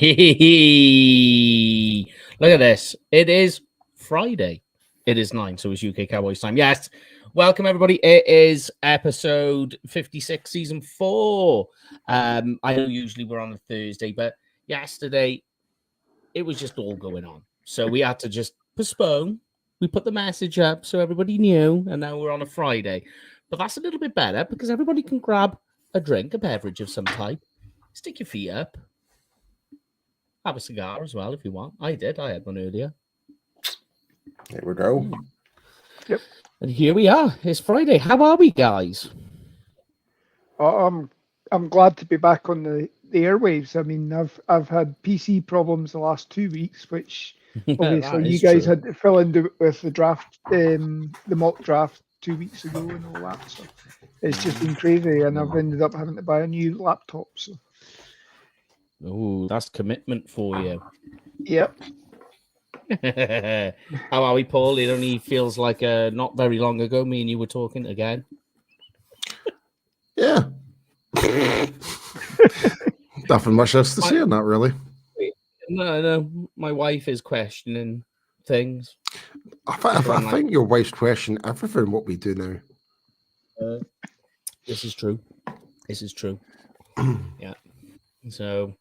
Look at this. It is Friday. It is 9, so it's UK Cowboys time. Yes. Welcome, everybody. It is episode 56, season 4. I know usually we're on a Thursday, but yesterday it was just all going on. So we had to just postpone. We put the message up so everybody knew, and now we're on a Friday. But that's a little bit better because everybody can grab a drink, a beverage of some type, stick your feet up, have a cigar as well if you want. I did. I had one earlier. There we go. Yep. And here we are. It's Friday. How are we, guys? I'm glad to be back on the airwaves. I mean, I've had PC problems the last 2 weeks, which obviously you guys had to fill in with the draft, the mock draft 2 weeks ago and all that. So it's just been crazy, and I've ended up having to buy a new laptop. So. Oh, that's commitment for you. Yep. How are we, Paul? It only feels like not very long ago me and you were talking again. Yeah. Nothing much else to say on that, really. No. My wife is questioning things. I think your wife's questioning everything what we do now. This is true. Yeah. So,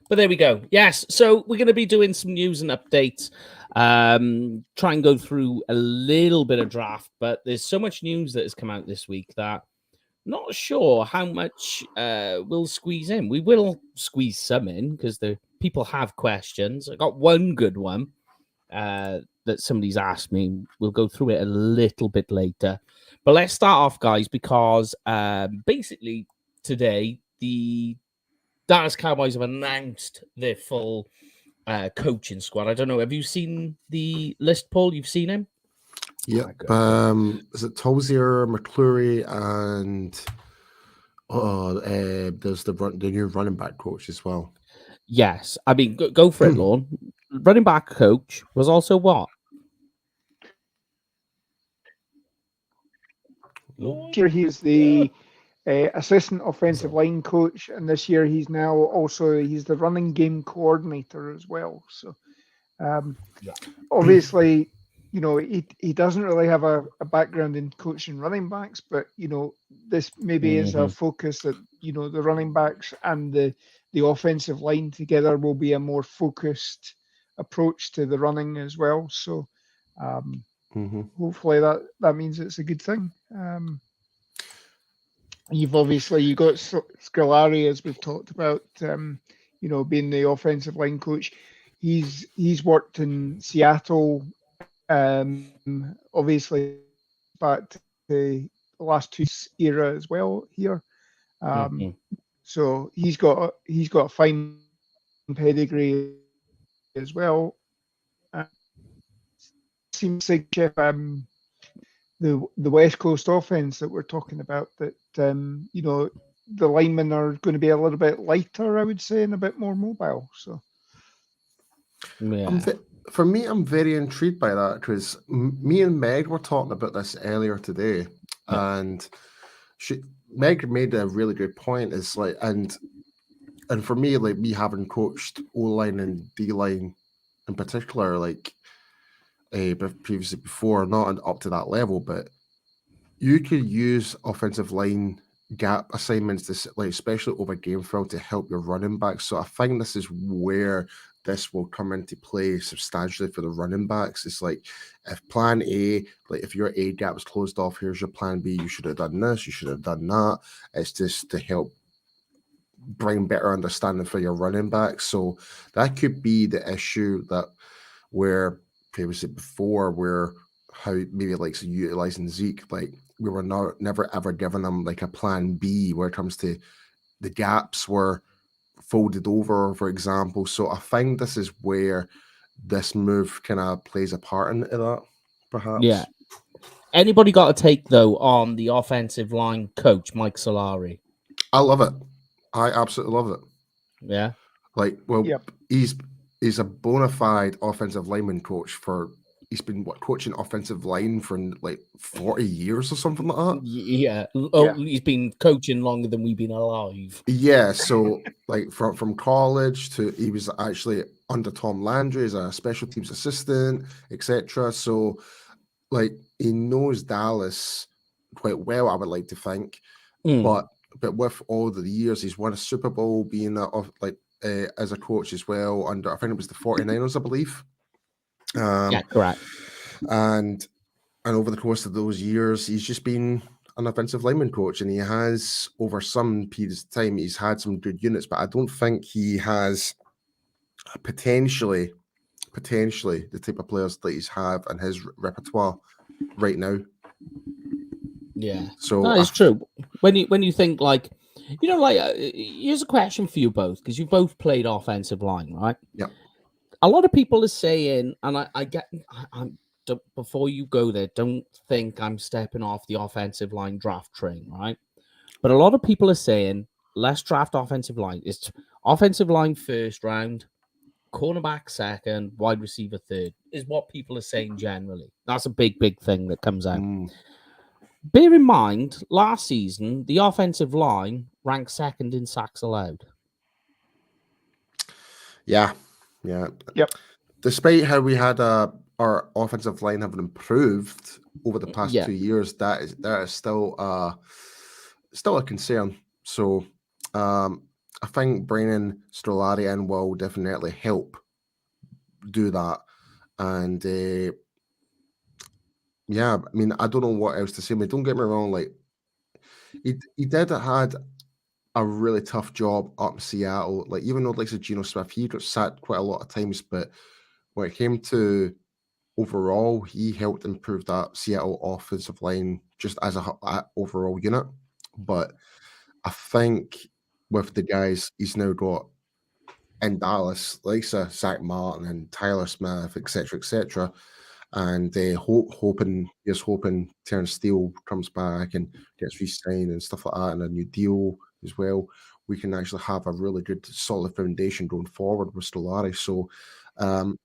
but there we go. Yes. So we're going to be doing some news and updates. Try and go through a little bit of draft, but there's so much news that has come out this week that not sure how much we'll squeeze in. We will squeeze some in because the people have questions. I got one good one that somebody's asked me. We'll go through it a little bit later. But let's start off, guys, because basically today the Dallas Cowboys have announced their full coaching squad. I don't know. Have you seen the list, Paul? You've seen him? Yep. Is it Tozier, McClure, and there's the new running back coach as well. Yes. I mean, go for it, Lorne. Running back coach was also what? Here he's the assistant offensive line coach, and this year he's the running game coordinator as well. So obviously, you know, he doesn't really have a background in coaching running backs, but you know, this maybe is a focus that, you know, the running backs and the offensive line together will be a more focused approach to the running as well. So hopefully that means it's a good thing. You got Scolari, as we've talked about, you know, being the offensive line coach. He's worked in Seattle, obviously back to the last 2 era as well here. So he's got a fine pedigree as well. Seems like the West Coast offense that we're talking about, that you know, the linemen are going to be a little bit lighter, I would say, and a bit more mobile. So yeah. For me, I'm very intrigued by that because me and Meg were talking about this earlier today, and Meg made a really good point. It's like, and for me, like, me having coached O-line and D-line in particular, like previously before, not up to that level, but you could use offensive line gap assignments, like especially over game flow, to help your running back. So I think this is where this will come into play substantially for the running backs. It's like, if plan A, like if your A gap is closed off, here's your plan B. You should have done this, you should have done that. It's just to help bring better understanding for your running back. So that could be the issue that where previously before, where how maybe like utilizing Zeke, like we were never ever giving them like a plan B where it comes to the gaps were folded over, for example. So I think this is where this move kind of plays a part into that, perhaps. Yeah. Anybody got a take though on the offensive line coach, Mike Solari? I love it. I absolutely love it. Yeah. Like, well, he's a bona fide offensive lineman coach for he's been coaching offensive line for like 40 years or something like that. Yeah. Oh, he's been coaching longer than we've been alive. Yeah, so like from college to he was actually under Tom Landry as a special teams assistant, etc. So like he knows Dallas quite well, I would like to think. But with all the years, he's won a Super Bowl being as a coach as well under, I think it was the 49ers, I believe. Yeah, correct. And over the course of those years, he's just been an offensive lineman coach, and he has, over some periods of time, he's had some good units, but I don't think he has potentially the type of players that he's have in his repertoire right now. Yeah, so that is true. When you think like, here's a question for you both, because you both played offensive line, right? Yeah. A lot of people are saying, and I'm before you go there, don't think I'm stepping off the offensive line draft train, right? But a lot of people are saying, let's draft offensive line. It's offensive line first round, cornerback second, wide receiver third, is what people are saying generally. That's a big thing that comes out. Bear in mind, last season, the offensive line ranked second in sacks allowed. Yeah. Yep. Despite how we had our offensive line having improved over the past 2 years, that is still a concern. So I think bringing Stolari in will definitely help do that. And I mean, I don't know what else to say. I mean, don't get me wrong, like he had a really tough job up in Seattle. Like, even though like Geno Smith, he got sacked quite a lot of times, but when it came to overall, he helped improve that Seattle offensive line just as a overall unit. But I think with the guys he's now got in Dallas, like Zach Martin and Tyler Smith, etc., and hoping Terrence Steele comes back and gets re-signed and stuff like that, and a new deal as well, we can actually have a really good solid foundation going forward with Stolari. So and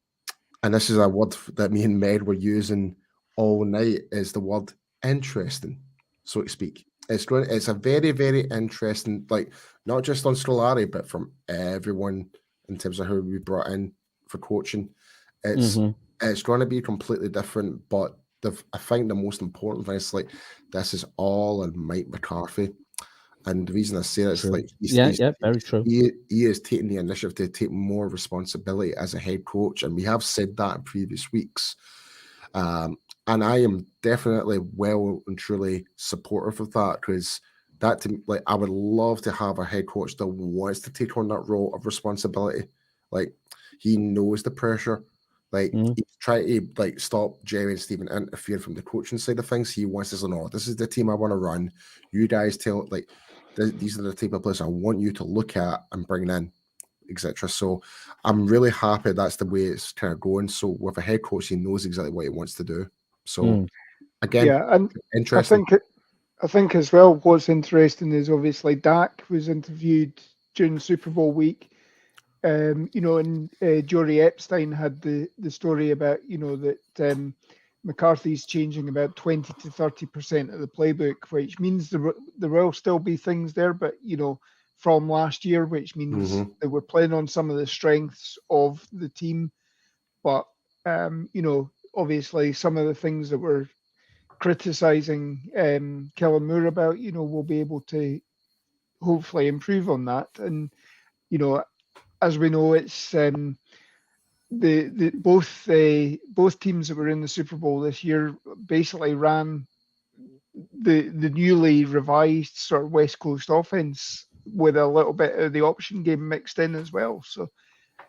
this is a word that me and Med were using all night, is the word interesting, so to speak. It's a very, very interesting, like, not just on Stolari, but from everyone in terms of who we brought in for coaching. It's going to be completely different, but I think the most important thing is, like, this is all on Mike McCarthy. And the reason I say that is, like, very true. He is taking the initiative to take more responsibility as a head coach, and we have said that in previous weeks. And I am definitely well and truly supportive of that, because I would love to have a head coach that wants to take on that role of responsibility. Like, he knows the pressure. Like, he's trying to, like, stop Jerry and Stephen interfere from the coaching side of things. He wants to say, no, this is the team I want to run. You guys tell, like, these are the type of players I want you to look at and bring in, etc. So I'm really happy that's the way it's kind of going. So with a head coach, he knows exactly what he wants to do. So again, and interesting. I think as well, what's interesting is obviously Dak was interviewed during Super Bowl week. And Jory Epstein had the story about, that McCarthy's changing about 20 to 30% of the playbook, which means there will still be things there, but, from last year, which means they were playing on some of the strengths of the team. But, obviously some of the things that we're criticizing Kellen Moore about, we'll be able to hopefully improve on that. And, as we know, it's both teams that were in the Super Bowl this year basically ran the newly revised sort of West Coast offense with a little bit of the option game mixed in as well. So,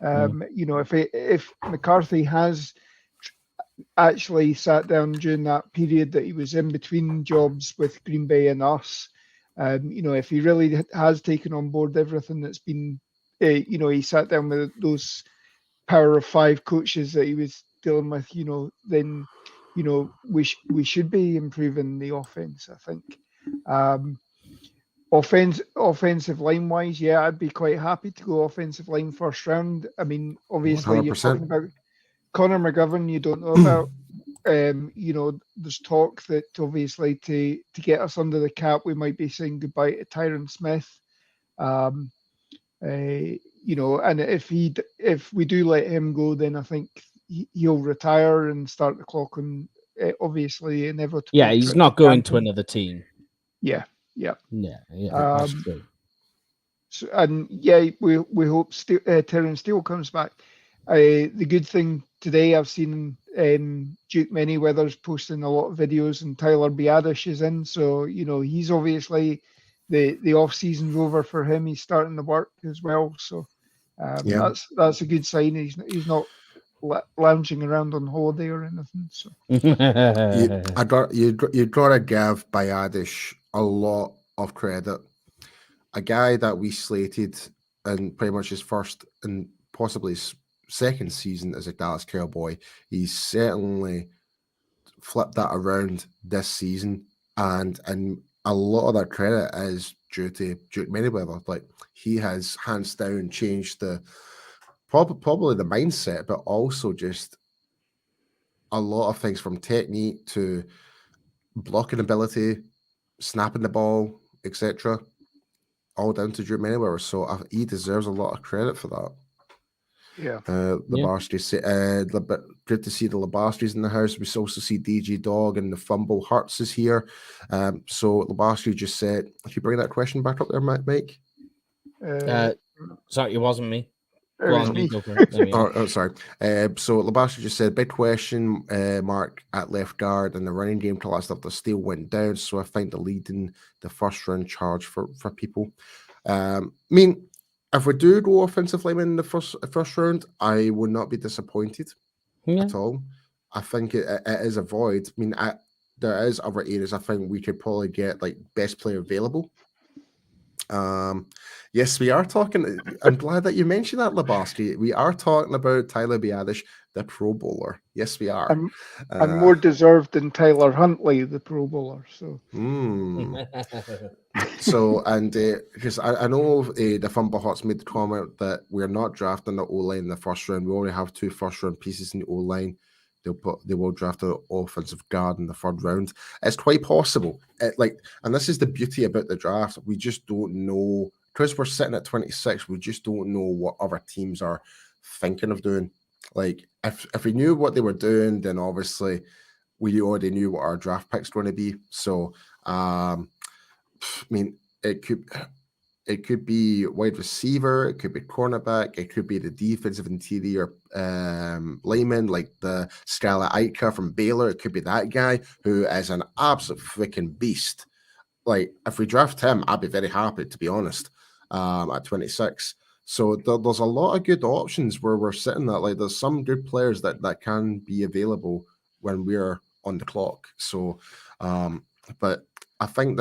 if McCarthy has actually sat down during that period that he was in between jobs with Green Bay and us, if he really has taken on board everything that's been, he sat down with those power of five coaches that he was dealing with, then, we should be improving the offense, I think. Offensive line wise, I'd be quite happy to go offensive line first round. I mean, obviously 100%. you're talking about Connor McGovern, you don't know about. there's talk that obviously to get us under the cap, we might be saying goodbye to Tyron Smith. And if we do let him go, then I think he'll retire and start the clock on obviously inevitable. Yeah, he's not going to another team. Yeah. That's true. So, and yeah, we hope Terence Steele comes back. The good thing today, I've seen Duke Manyweather's posting a lot of videos, and Tyler Biadasz is in. So he's obviously the off season's over for him. He's starting to work as well. So that's a good sign. He's not lounging around on holiday or anything. So you'd got to give Biadasz a lot of credit. A guy that we slated in pretty much his first and possibly his second season as a Dallas Cowboy, he's certainly flipped that around this season, and a lot of that credit is due to Duke Manyweather. Like, he has hands down changed the probably the mindset, but also just a lot of things from technique to blocking ability, snapping the ball, etc. All down to Drew Manyweather, so he deserves a lot of credit for that. Yeah. Good to see the Labastries in the house. We also see DG Dog and the Fumble Hurts is here. So Labastri just said, if you bring that question back up there, Mike. Sorry, it wasn't me. Me. Sorry. So Labastri just said, big question mark at left guard, and the running game till that stuff the Steele went down. So I find the lead in the first round charge for people. I mean, if we do go offensive lineman in the first round, I would not be disappointed at all. I think it is a void. I mean, there is other areas I think we could probably get like best player available. Yes, we are talking. I'm glad that you mentioned that, Labastri. We are talking about Tyler Biadasz, the Pro Bowler. Yes, we are. I'm more deserved than Tyler Huntley, the Pro Bowler. So. So, and because I know the Fumble Hots made the comment that we're not drafting the O-line in the first round. We already have 2 first-round pieces in the O-line. They will draft an offensive guard in the third round. It's quite possible. And this is the beauty about the draft. We just don't know, because we're sitting at 26. We just don't know what other teams are thinking of doing. Like, if we knew what they were doing, then obviously we already knew what our draft pick's going to be. So, I mean, it could be wide receiver, it could be cornerback, it could be the defensive interior lineman, like the Skylar Itka from Baylor. It could be that guy who is an absolute freaking beast. Like, if we draft him, I'd be very happy, to be honest, at 26. So there's a lot of good options where we're sitting at. Like, there's some good players that can be available when we're on the clock. So, but I think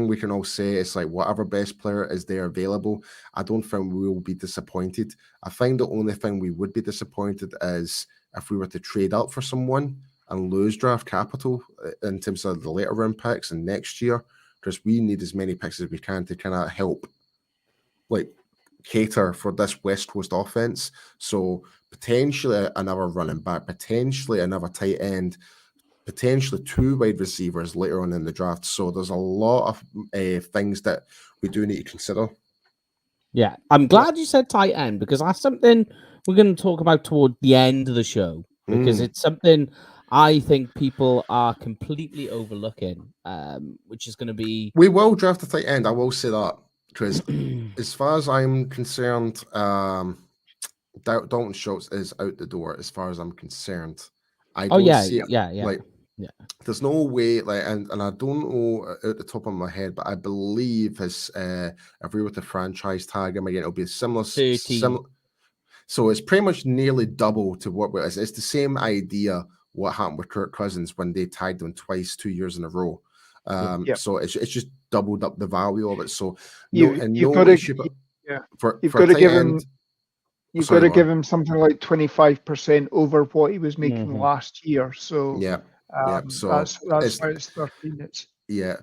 we can all say it's like whatever best player is there available. I don't think we will be disappointed. I think the only thing we would be disappointed is if we were to trade up for someone and lose draft capital in terms of the later round picks and next year, because we need as many picks as we can to kind of help, like, cater for this West Coast offense. So potentially another running back, potentially another tight end, potentially 2 wide receivers later on in the draft. So there's a lot of things that we do need to consider. Yeah, I'm glad you said tight end, because that's something we're going to talk about toward the end of the show, because it's something I think people are completely overlooking, which is going to be... We will draft a tight end, I will say that, because as far as I'm concerned, Dalton Schultz is out the door as far as I'm concerned. I don't see it. Like, there's no way, like, and I don't know at the top of my head, but I believe his if we were to franchise tag him again, it'll be similar. So it's pretty much nearly double to what it's the same idea what happened with Kirk Cousins when they tagged him twice 2 years in a row. So it's just doubled up the value of it. So you've got to give him something like 25% over what he was making last year. So so that's why it's 13. I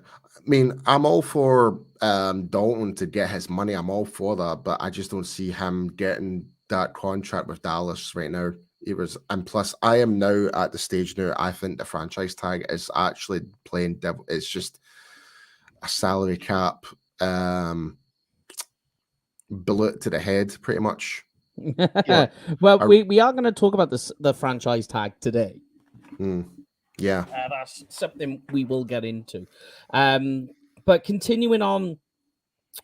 mean, I'm all for Dalton to get his money. I'm all for that, but I just don't see him getting that contract with Dallas right now. and plus, I am now at the stage now. I think the franchise tag is actually playing devil. It's just a salary cap bullet to the head, pretty much. Yeah. Well, we are going to talk about the franchise tag today. Yeah, that's something we will get into. But continuing on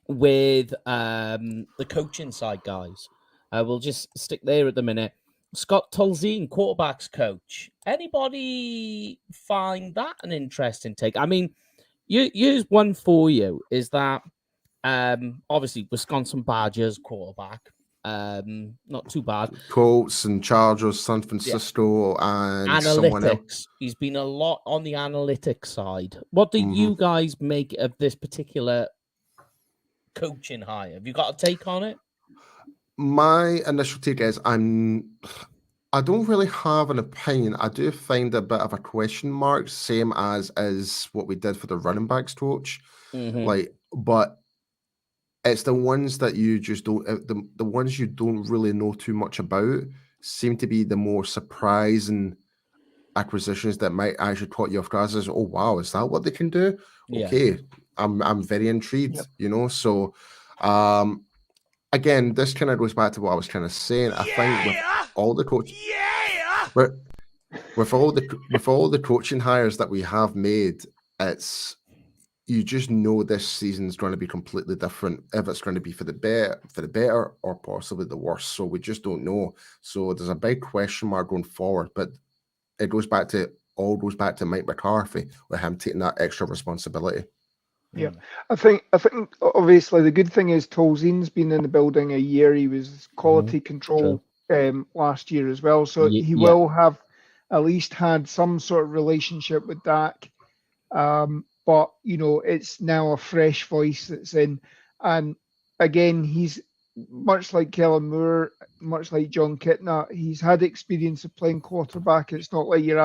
with the coaching side, guys, we'll just stick there at the minute. Scott Tolzien, quarterbacks coach. Anybody find that an interesting take? I mean, here's one for you: is that obviously Wisconsin Badgers quarterback, not too bad. Colts and Chargers, San Francisco, and someone else. Analytics. He's been a lot on the analytics side. What do you guys make of this particular coaching hire? Have you got a take on it? My initial take is I don't really have an opinion. I do find a bit of a question mark, same as what we did for the running backs coach. Like, but it's the ones that you just don't, the ones you don't really know too much about seem to be the more surprising acquisitions that might actually caught you off guard. As, oh wow, is that what they can do? Yeah. Okay, I'm very intrigued. You know, so again, this kind of goes back to what I was kind of saying. I think with all the coaches, with all the coaching hires that we have made, it's, you just know this season's going to be completely different. If it's going to be for the better or possibly the worse, so we just don't know. So there's a big question mark going forward. But it goes back to Mike McCarthy with him taking that extra responsibility. Yeah, I think obviously the good thing is Tolzien's been in the building a year. He was quality control last year as well, so he will have at least had some sort of relationship with Dak. But you know, it's now a fresh voice that's in, and again, he's much like Kellen Moore, much like John Kitna. He's had experience of playing quarterback. It's not like you're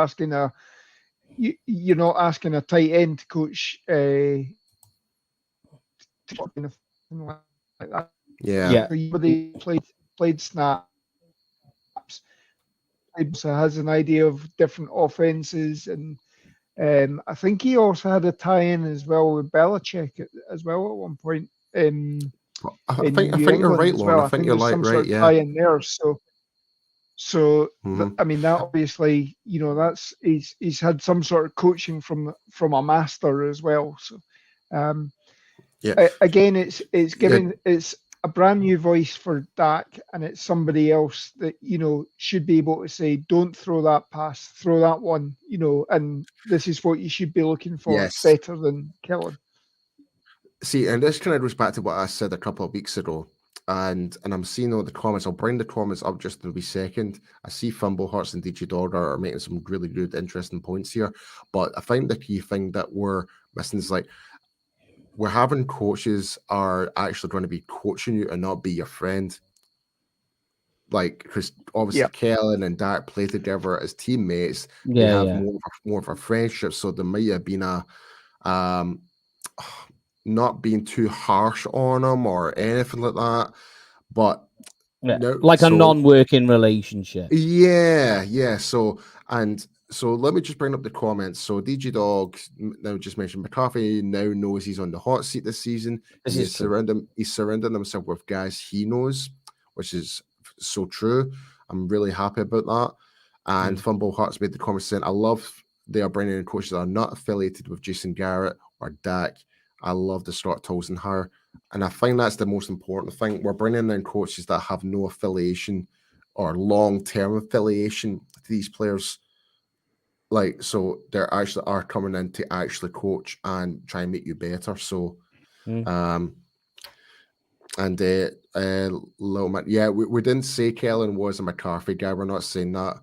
not asking a tight end to coach. Like that. Yeah. So they played snaps. He has an idea of different offenses, and I think he also had a tie-in as well with Belichick as well at one point. I think you're right, Lauren. Well. I think you're some right. Sort of tie-in there. So I mean, that obviously, you know, he's had some sort of coaching from a master as well. So. Again, it's giving it's a brand new voice for Dak, and it's somebody else that, you know, should be able to say, don't throw that pass, throw that one, you know, and this is what you should be looking for. Yes. Better than Kellen. See, and this kind of goes back to what I said a couple of weeks ago, and I'm seeing all the comments. I'll bring the comments up just in a wee second. I see Fumble Hearts and DJ Dog are making some really good, interesting points here, but I think the key thing that we're missing is like, we're having coaches are actually going to be coaching you and not be your friend. Like, because obviously Kellen and Dak play together as teammates. They have more of a friendship. So there might have been a not being too harsh on them or anything like that. But a non-working relationship. Yeah. So let me just bring up the comments. So DG Dog now just mentioned McCarthy now knows he's on the hot seat this season. He's surrounding himself with guys he knows, which is so true. I'm really happy about that. And Fumble Hearts made the comment saying, I love they are bringing in coaches that are not affiliated with Jason Garrett or Dak. I love the Scott Tolzien hire. And I think that's the most important thing. We're bringing in coaches that have no affiliation or long-term affiliation to these players. Like, so they're actually are coming in to actually coach and try and make you better. So, and little man, we didn't say Kellen was a McCarthy guy. We're not saying that.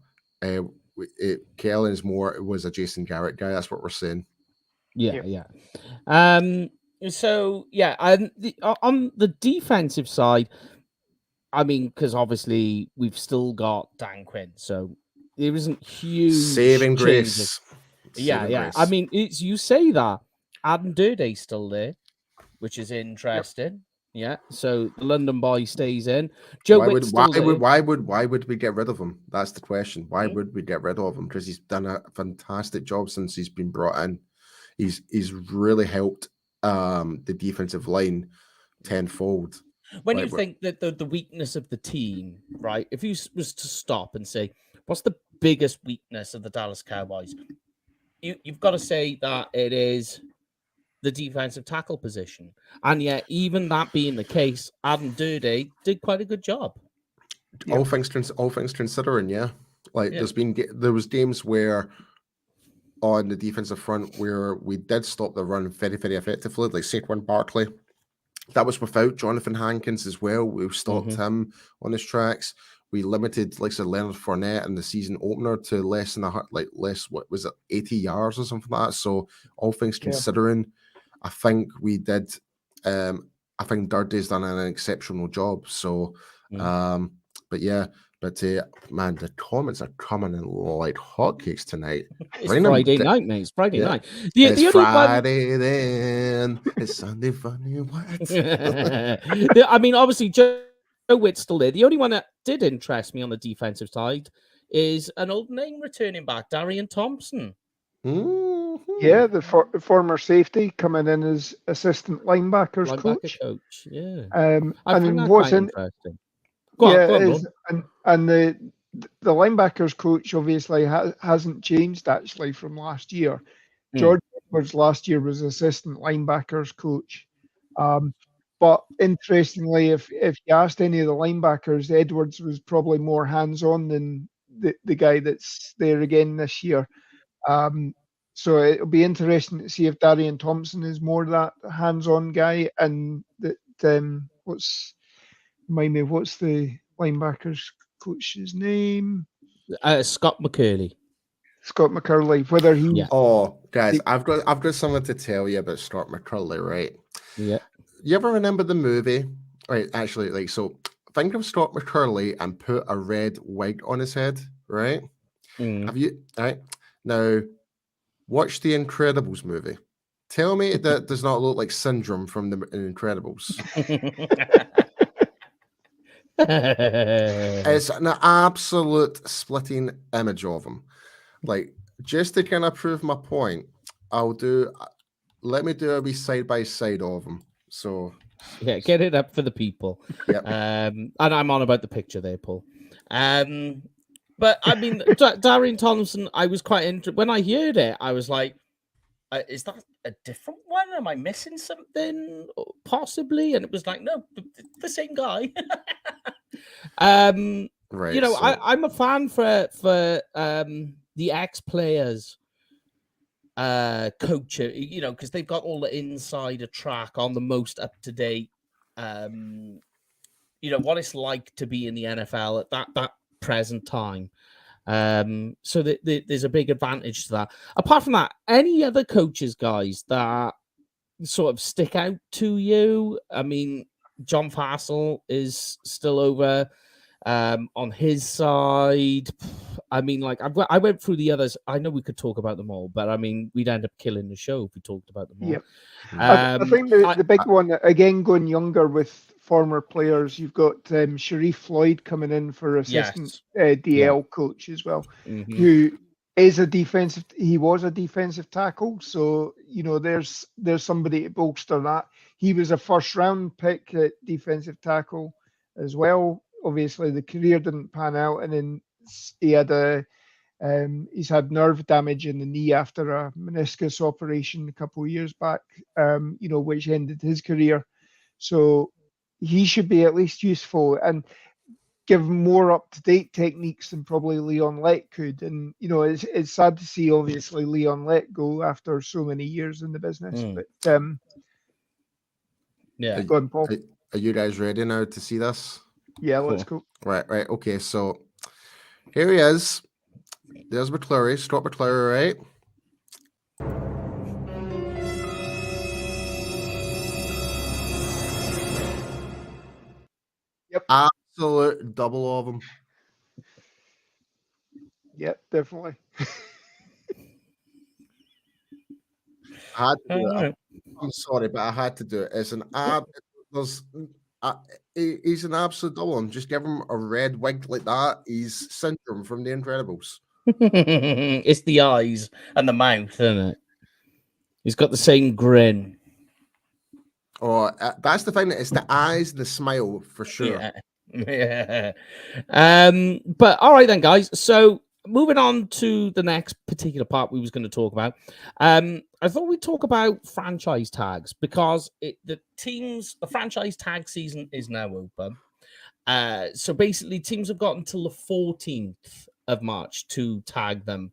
Kellen was a Jason Garrett guy. That's what we're saying. Yeah. So on the defensive side, I mean, because obviously we've still got Dan Quinn, so there isn't huge saving changes. Grace. Grace. I mean, you say that Adam Durday's still there, which is interesting. Yeah, so the London boy stays in. Joe Witt's still there. Why would we get rid of him? That's the question. Why would we get rid of him? Because he's done a fantastic job since he's been brought in. He's really helped the defensive line tenfold. When you think that the weakness of the team, right? If you was to stop and say, what's the biggest weakness of the Dallas Cowboys? You've got to say that it is the defensive tackle position. And yet, even that being the case, Adam Durde did quite a good job. All things considering, yeah. Like there was games where on the defensive front where we did stop the run very, very effectively, like Saquon Barkley. That was without Jonathan Hankins as well. We stopped him on his tracks. We limited, like I said, Leonard Fournette in the season opener to less, what was it, 80 yards or something like that. So all things considering, I think we did. I think Durde's done an exceptional job. So, man, the comments are coming in like hotcakes tonight. It's Friday night, mate. It's Friday night. It's Friday then. It's Sunday funny. What? I mean, obviously, Joe Witt's still there. The only one that did interest me on the defensive side is an old name returning back, Darian Thompson. Yeah, the former safety coming in as assistant linebackers coach. Yeah. I mean, what's interesting? And the linebackers coach obviously hasn't changed actually from last year. George Edwards last year was assistant linebackers coach. But interestingly, if you asked any of the linebackers, Edwards was probably more hands-on than the guy that's there again this year. So it'll be interesting to see if Darian Thompson is more that hands-on guy, and that what's the linebackers coach's name? Scott McCurley. Scott McCurley. Whether he. Yeah. Oh, guys, I've got something to tell you about Scott McCurley, right? Yeah. You ever remember the movie? Right, actually, so think of Scott McCurley and put a red wig on his head, right? Have you? Right now, watch the Incredibles movie. Tell me that does not look like Syndrome from the Incredibles. It's an absolute splitting image of him. Like, just to kind of prove my point, let me do a wee side by side of him. So yeah, get it up for the people. Yep. And I'm on about the picture there, Paul. But I mean, Darian Thompson, I was quite interested when I heard it. I was like, "Is that a different one? Am I missing something? Possibly?" And it was like, "No, the same guy." Right. You know, I'm a fan for the ex-players coach, you know, because they've got all the insider track on the most up-to-date, you know, what it's like to be in the NFL at that present time. So there's a big advantage to that. Apart from that, any other coaches, guys, that sort of stick out to you? I mean, John Fassel is still over on his side. I mean, like I went through the others. I know we could talk about them all, but I mean, we'd end up killing the show if we talked about them all. Yep. I think the big one, again, going younger with former players, you've got Sharif Floyd coming in for assistant DL coach as well, who is he was a defensive tackle. So, you know, there's somebody to bolster that. He was a first round pick at defensive tackle as well. Obviously, the career didn't pan out, and then he had he's had nerve damage in the knee after a meniscus operation a couple of years back, you know, which ended his career. So he should be at least useful and give more up-to-date techniques than probably Leon Lett could. And, you know, it's sad to see, obviously, Leon Lett go after so many years in the business. But, yeah. Go on, Paul. Are you guys ready now to see this? Yeah, let's go. Right. Okay, so here he is. There's McClurry, Scott McClurry, right? Yep. Absolute double of him. Yep, definitely. I had to do it. I'm sorry, but I had to do it. It's an there's he's an absolute double. Just give him a red wig like that. He's Syndrome from The Incredibles. It's the eyes and the mouth, isn't it? He's got the same grin. Oh, that's the thing. It's the eyes, the smile for sure. Yeah. But all right then, guys. So moving on to the next particular part we was going to talk about. I thought we'd talk about franchise tags because the franchise tag season is now open. So basically, teams have got until the 14th of March to tag them.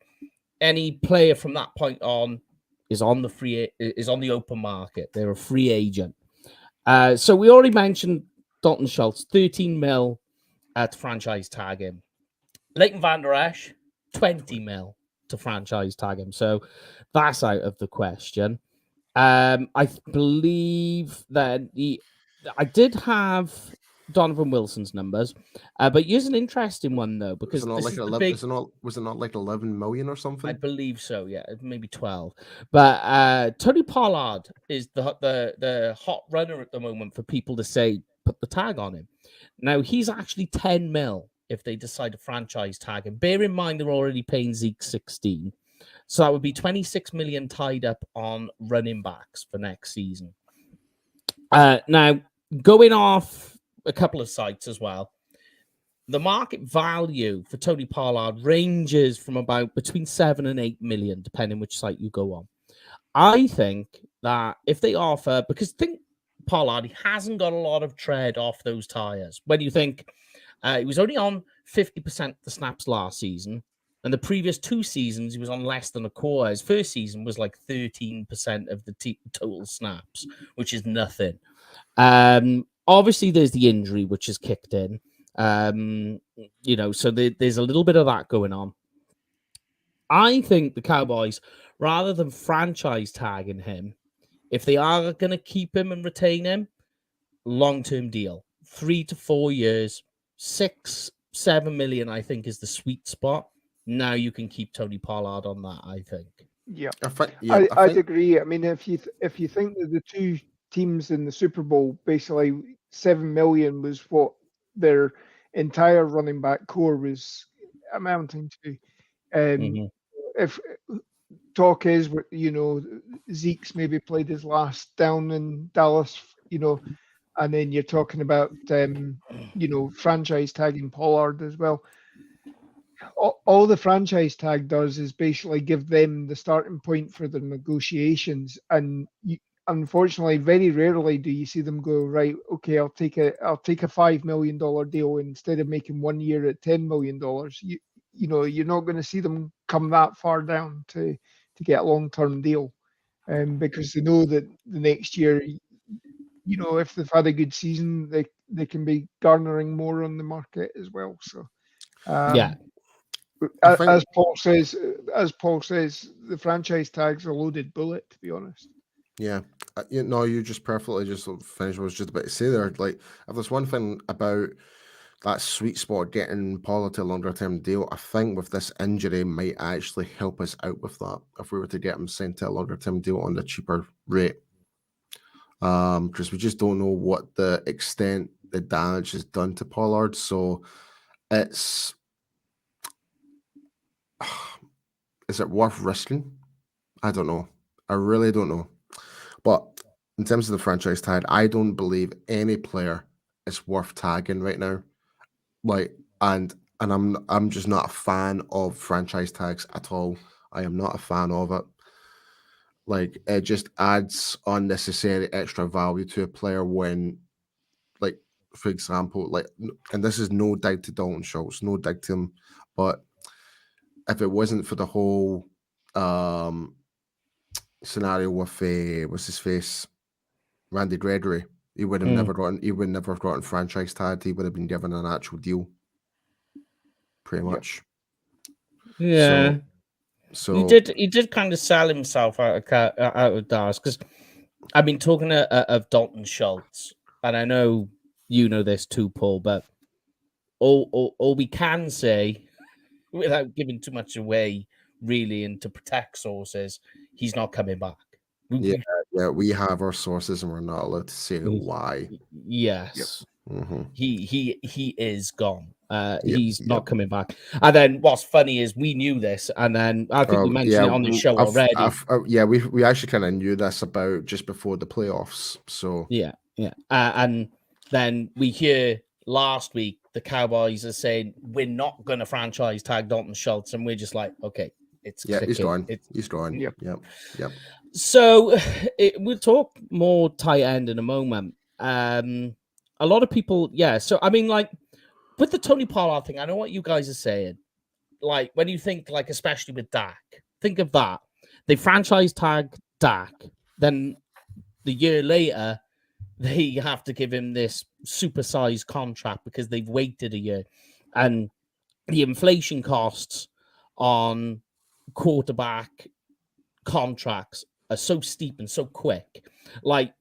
Any player from that point on is on the open market. They're a free agent. So we already mentioned Dalton Schultz, 13 mil to franchise tag him. Leighton Van Der Esch, 20 mil to franchise tag him. So that's out of the question. I believe that I did have Donovan Wilson's numbers, but here's an interesting one though because was it not like 11 million or something? I believe so. Yeah, maybe 12. But Tony Pollard is the hot runner at the moment for people to say put the tag on him. Now he's actually 10 mil if they decide to franchise tag him. Bear in mind they're already paying Zeke 16, so that would be 26 million tied up on running backs for next season. Now going off a couple of sites as well. The market value for Tony Pollard ranges from about between 7 and 8 million, depending which site you go on. I think that if they offer, because think Pollard, he hasn't got a lot of tread off those tires. When you think he was only on 50% of the snaps last season, and the previous 2 seasons he was on less than a quarter. His first season was like 13% of the total snaps, which is nothing. Obviously, there's the injury which has kicked in. So there's a little bit of that going on. I think the Cowboys, rather than franchise tagging him, if they are going to keep him and retain him, long-term deal, 3 to 4 years, 6-7 million, I think is the sweet spot. Now you can keep Tony Pollard on that, I think. Yeah, I'd agree. I mean, if you think that the 2 teams in the Super Bowl, basically 7 million was what their entire running back core was amounting to. If talk is, Zeke's maybe played his last down in Dallas, and then you're talking about, franchise tagging Pollard as well. All the franchise tag does is basically give them the starting point for the negotiations, and unfortunately, very rarely do you see them go, right, okay, I'll take a $5 million deal instead of making 1 year at $10 million. You're not going to see them come that far down to get a long-term deal, because they know that the next year, if they've had a good season, they can be garnering more on the market as well. So, yeah. As Paul says, the franchise tag's a loaded bullet, to be honest. Yeah, you just perfectly just finished what I was just about to say there. Like, if there's one thing about that sweet spot getting Pollard to a longer term deal, I think with this injury might actually help us out with that if we were to get him sent to a longer term deal on the cheaper rate. Because we just don't know what the extent the damage has done to Pollard. So is it worth risking? I don't know. I really don't know. But in terms of the franchise tag, I don't believe any player is worth tagging right now. Like, and I'm just not a fan of franchise tags at all. I am not a fan of it. Like, it just adds unnecessary extra value to a player when, like, for example, like, and this is no dig to Dalton Schultz, no dig to him, but if it wasn't for the whole scenario with what's his face, Randy Gregory, he would have never gotten franchise tagged. He would have been given an actual deal, pretty much. Yeah. So he did kind of sell himself out of Dallas, because I've been talking of Dalton Schultz, and I know you know this too, Paul, but all we can say, without giving too much away, really, and to protect sources, he's not coming back. yeah, Yeah, we have our sources, and we're not allowed to say why. Yes. Mm-hmm. He is gone. Yep, He's not coming back. And then what's funny is we knew this, and then I think we mentioned it on the show already. Yeah, we actually kind of knew this about just before the playoffs. So yeah. And then we hear last week the Cowboys are saying we're not going to franchise tag Dalton Schultz, and we're just like, okay, it's he's gone. It's, he's gone. Yep. So we'll talk more tight end in a moment. A lot of people, yeah. So I mean, like with the Tony Pollard thing, I know what you guys are saying. Like when you think, like especially with Dak, think of that. They franchise tag Dak, then the year later they have to give him this supersized contract because they've waited a year, and the inflation costs on quarterback contracts are so steep and so quick. Like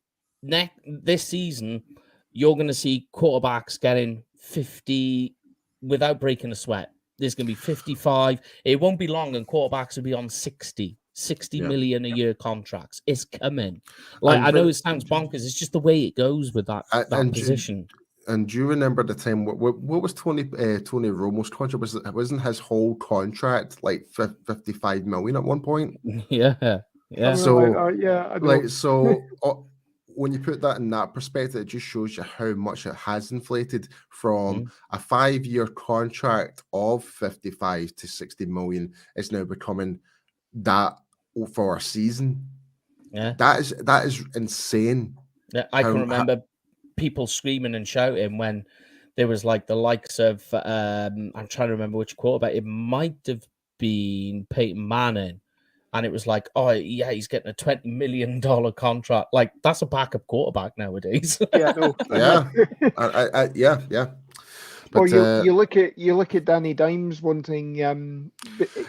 this season, you're going to see quarterbacks getting 50 without breaking a sweat. There's going to be 55. It won't be long, and quarterbacks will be on 60 million a year contracts. It's coming. Like I know it sounds bonkers. It's just the way it goes with that position. And do you remember the time? What was Tony Romo's contract? Wasn't his whole contract like 55 million at one point? Yeah. So I know. When you put that in that perspective, it just shows you how much it has inflated from a 5-year contract of 55 to 60 million. It's now becoming that for a season. Yeah, that is insane. Yeah, I can remember people screaming and shouting when there was like the likes of I'm trying to remember which quarterback. It might have been Peyton Manning, and it was like, oh yeah, he's getting a $20 million contract. Like that's a backup quarterback nowadays. Yeah, no, yeah. But you look at Danny Dimes wanting.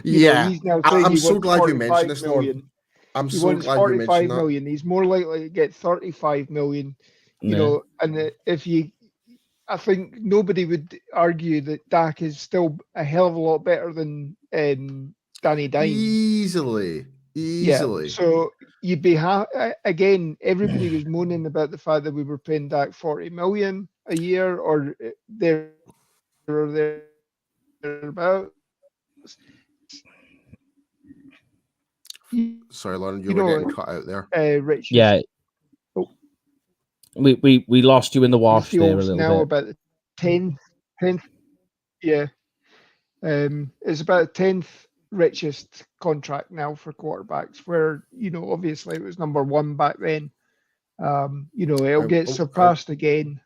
He's now saying I'm so glad you 45 mentioned this, million. Lord. I'm He so wants glad you 45 mentioned million. He's more likely to get 35 million. You know, and I think nobody would argue that Dak is still a hell of a lot better than Danny Dimes. Easily. Yeah, so you'd be again. Everybody was moaning about the fact that we were paying Dak 40 million a year, or thereabouts. Sorry, Lauren, you were getting cut out there. Rich. Yeah. We lost you in the wash there a little now bit. About the 10th. Yeah. It's about the 10th richest contract now for quarterbacks, where, obviously it was number one back then. It'll get surpassed again.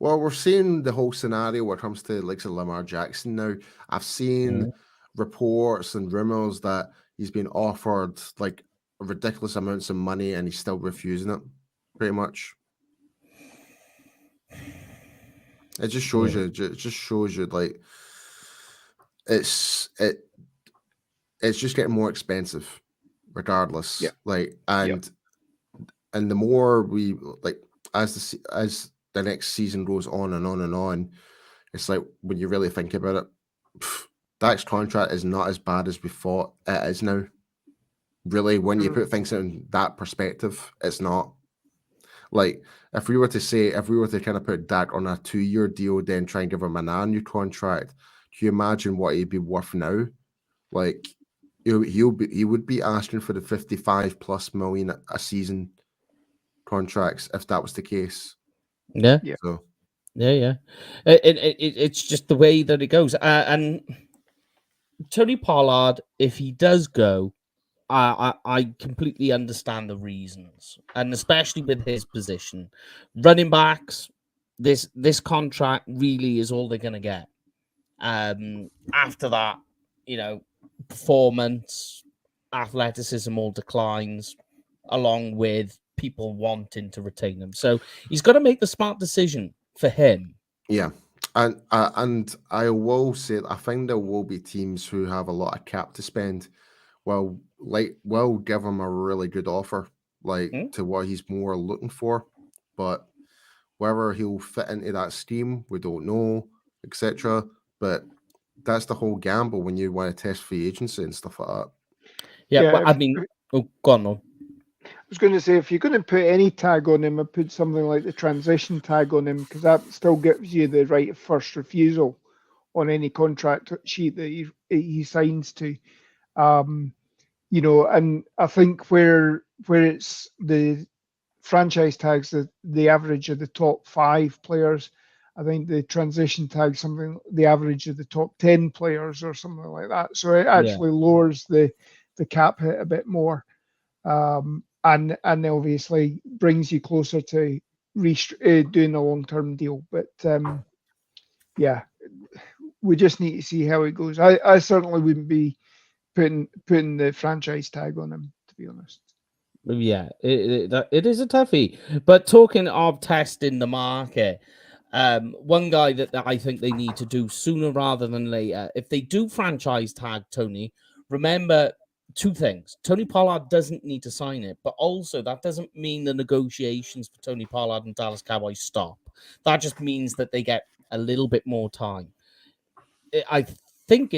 Well, we're seeing the whole scenario when it comes to like Lamar Jackson now. I've seen reports and rumors that he's been offered like ridiculous amounts of money and he's still refusing it, pretty much. It just shows you. It just shows you like it's just getting more expensive, regardless. Yeah. Like and the more we like as the next season goes on and on and on, it's like when you really think about it, Dak's contract is not as bad as we thought it is now. Really, when you put things in that perspective, it's not. Like if we were to kind of put Dak on a 2-year deal, then try and give him a new contract, can you imagine what he'd be worth now? Like he would be asking for the 55+ million a season contracts if that was the case. Yeah. So yeah. It's just the way that it goes. And Tony Pollard, if he does go, I completely understand the reasons, and especially with his position, running backs, this contract really is all they're gonna get. After that, performance, athleticism all declines, along with people wanting to retain them. So he's got to make the smart decision for him. Yeah. And I will say I think there will be teams who have a lot of cap to spend. Will give him a really good offer, to what he's more looking for. But whether he'll fit into that scheme, we don't know, etc. But that's the whole gamble when you want to test free agency and stuff like that. Yeah, but I mean, go on. was going to say, if you're going to put any tag on him, I put something like the transition tag on him, because that still gives you the right of first refusal on any contract sheet that he signs to. And I think where it's the franchise tags, the average of the top 5 players, I think the transition tag something the average of the top 10 players or something like that. So it actually lowers the cap hit a bit more. And obviously brings you closer to doing a long-term deal. But we just need to see how it goes. I certainly wouldn't be putting the franchise tag on him, to be honest. Yeah, it is a toughie. But talking of testing the market, one guy that I think they need to do sooner rather than later, if they do franchise tag Tony, remember 2 things. Tony Pollard doesn't need to sign it, but also that doesn't mean the negotiations for Tony Pollard and Dallas Cowboys stop. That just means that they get a little bit more time. I think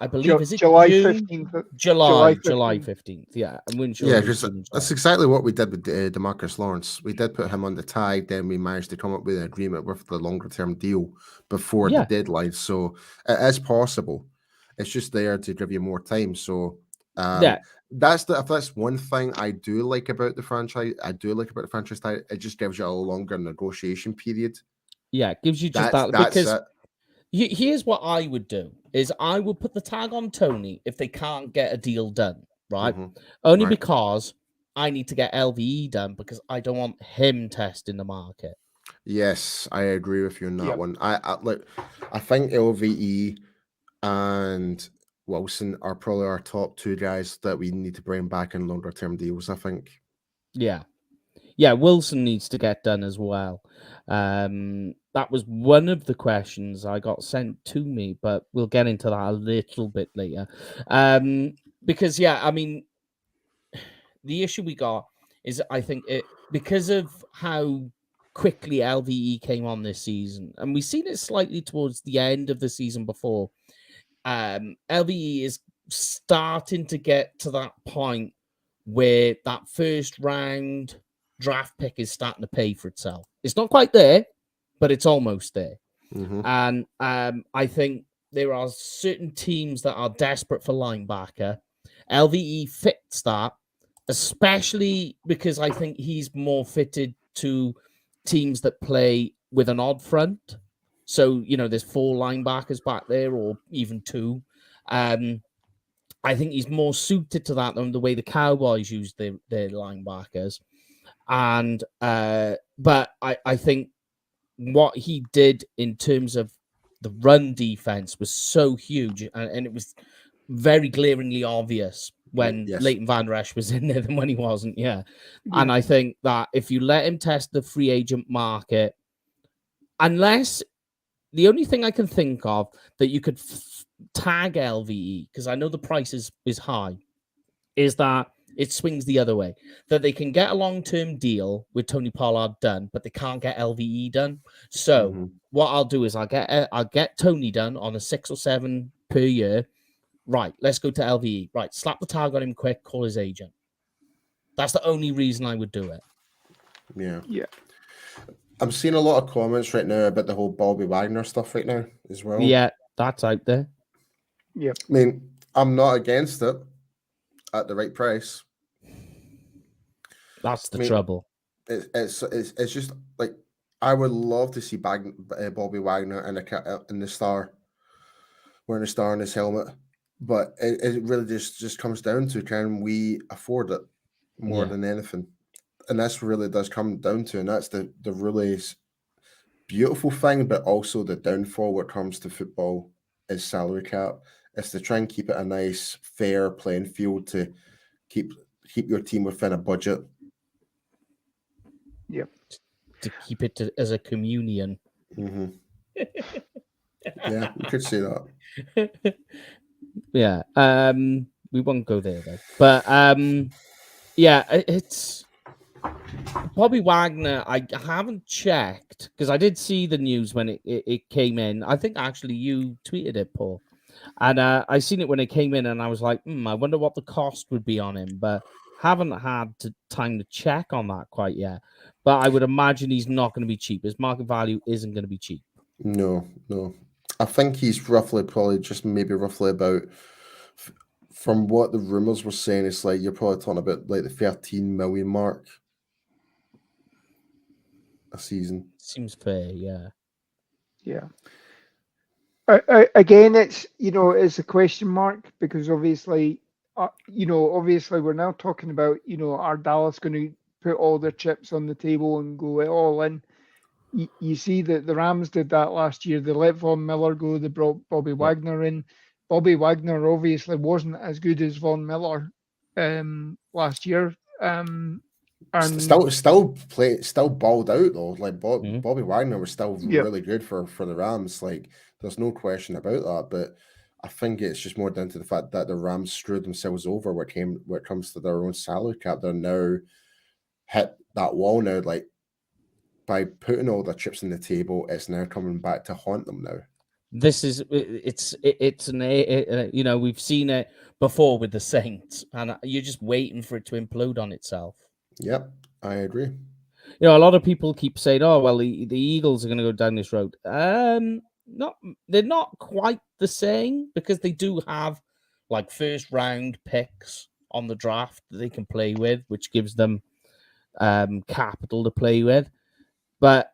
I believe, is it July June? 15th? July 15th. Yeah, I'm because that's exactly what we did with DeMarcus Lawrence. We did put him on the tag, then we managed to come up with an agreement with the longer term deal before the deadline. So it is possible. It's just there to give you more time. So that's one thing I do like about the franchise. I do like about the franchise tag. It just gives you a longer negotiation period. Yeah, it gives you just that's because it. Here's what I would do is I would put the tag on Tony if they can't get a deal done, right? Mm-hmm. Only because I need to get LVE done because I don't want him testing the market. Yes, I agree with you on that one. I think LVE and Wilson are probably our top 2 guys that we need to bring back in longer term deals, I think. Yeah. Yeah, Wilson needs to get done as well. That was one of the questions I got sent to me, but we'll get into that a little bit later. Because, I mean, the issue we got is I think because of how quickly LVE came on this season, and we've seen it slightly towards the end of the season before, LVE is starting to get to that point where that first round draft pick is starting to pay for itself. It's not quite there, but it's almost there. Mm-hmm. And I think there are certain teams that are desperate for linebacker. LVE fits that, especially because I think he's more fitted to teams that play with an odd front. So, there's 4 linebackers back there or even 2. I think he's more suited to that than the way the Cowboys use their linebackers. And but I think what he did in terms of the run defense was so huge, and it was very glaringly obvious when Leighton Van Der Esch was in there than when he wasn't. Yeah. And I think that if you let him test the free agent market, unless the only thing I can think of that you could tag LVE, because I know the price is high, is that it swings the other way, that they can get a long-term deal with Tony Pollard done, but they can't get LVE done. So what I'll do is I'll get Tony done on a 6 or 7 per year. Right, let's go to LVE. Right, slap the tag on him quick, call his agent. That's the only reason I would do it. Yeah. I'm seeing a lot of comments right now about the whole Bobby Wagner stuff right now as well. Yeah, that's out there. Yeah. I mean, I'm not against it at the right price. That's the trouble. It's just like I would love to see Bobby Wagner in the star, wearing a star on his helmet, but it really just comes down to, can we afford it more than anything, and that's really does come down to, and that's the really beautiful thing, but also the downfall when it comes to football is salary cap. It's to try and keep it a nice, fair playing field to keep your team within a budget. Yep. To keep it as a communion. Mm-hmm. Yeah, we could say that. Yeah. We won't go there though. But it's Bobby Wagner. I haven't checked because I did see the news when it came in. I think actually you tweeted it, Paul. And I seen it when it came in, and I was like, I wonder what the cost would be on him. But Haven't had time to check on that quite yet, but I would imagine he's not going to be cheap. His market value isn't going to be cheap. No. I think he's probably just maybe roughly about, from what the rumors were saying, it's like you're probably talking about like the 13 million mark a season. Seems fair, yeah. Yeah. Again, it's it's a question mark because obviously, obviously we're now talking about are Dallas going to put all their chips on the table and go all in? You see that the Rams did that last year. They let Von Miller go. They brought Bobby Wagner in. Bobby Wagner obviously wasn't as good as Von Miller last year. And Still balled out though. Like Bobby Wagner was still Yep. really good for the Rams. Like there's no question about that. But I think it's just more down to the fact that the Rams screwed themselves over when it comes to their own salary cap. They're now hit that wall now. Like by putting all their chips on the table, it's now coming back to haunt them now. This is it's we've seen it before with the Saints, and you're just waiting for it to implode on itself. Yep, I agree. A lot of people keep saying, "Oh, well, the Eagles are going to go down this road." They're not quite the same because they do have like first round picks on the draft that they can play with, which gives them capital to play with. But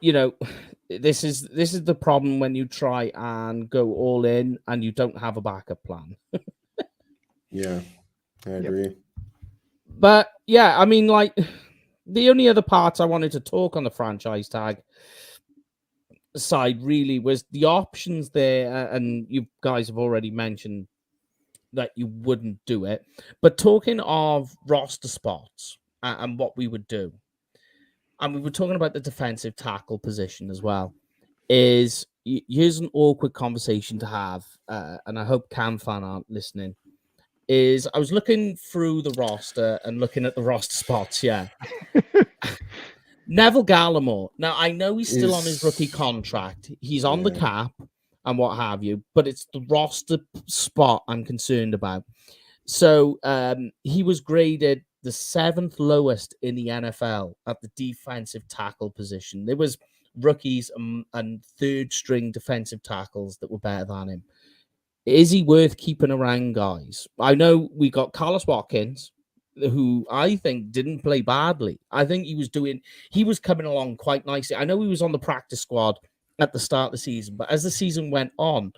this is the problem when you try and go all in and you don't have a backup plan. Yeah, I agree. But yeah, I mean, like the only other parts I wanted to talk on the franchise tag side really was the options there, and you guys have already mentioned that you wouldn't do it. But talking of roster spots and what we would do, and we were talking about the defensive tackle position as well, here's an awkward conversation to have, and I hope Cam fan aren't listening, is I was looking through the roster and looking at the roster spots, yeah. Neville Gallimore. Now, I know he's still on his rookie contract. He's on the cap and what have you, but it's the roster spot I'm concerned about. So he was graded the 7th lowest in the NFL at the defensive tackle position. There was rookies and third string defensive tackles that were better than him. Is he worth keeping around, guys? I know we got Carlos Watkins, who I think didn't play badly. I think he was coming along quite nicely. I know he was on the practice squad at the start of the season, but as the season went on,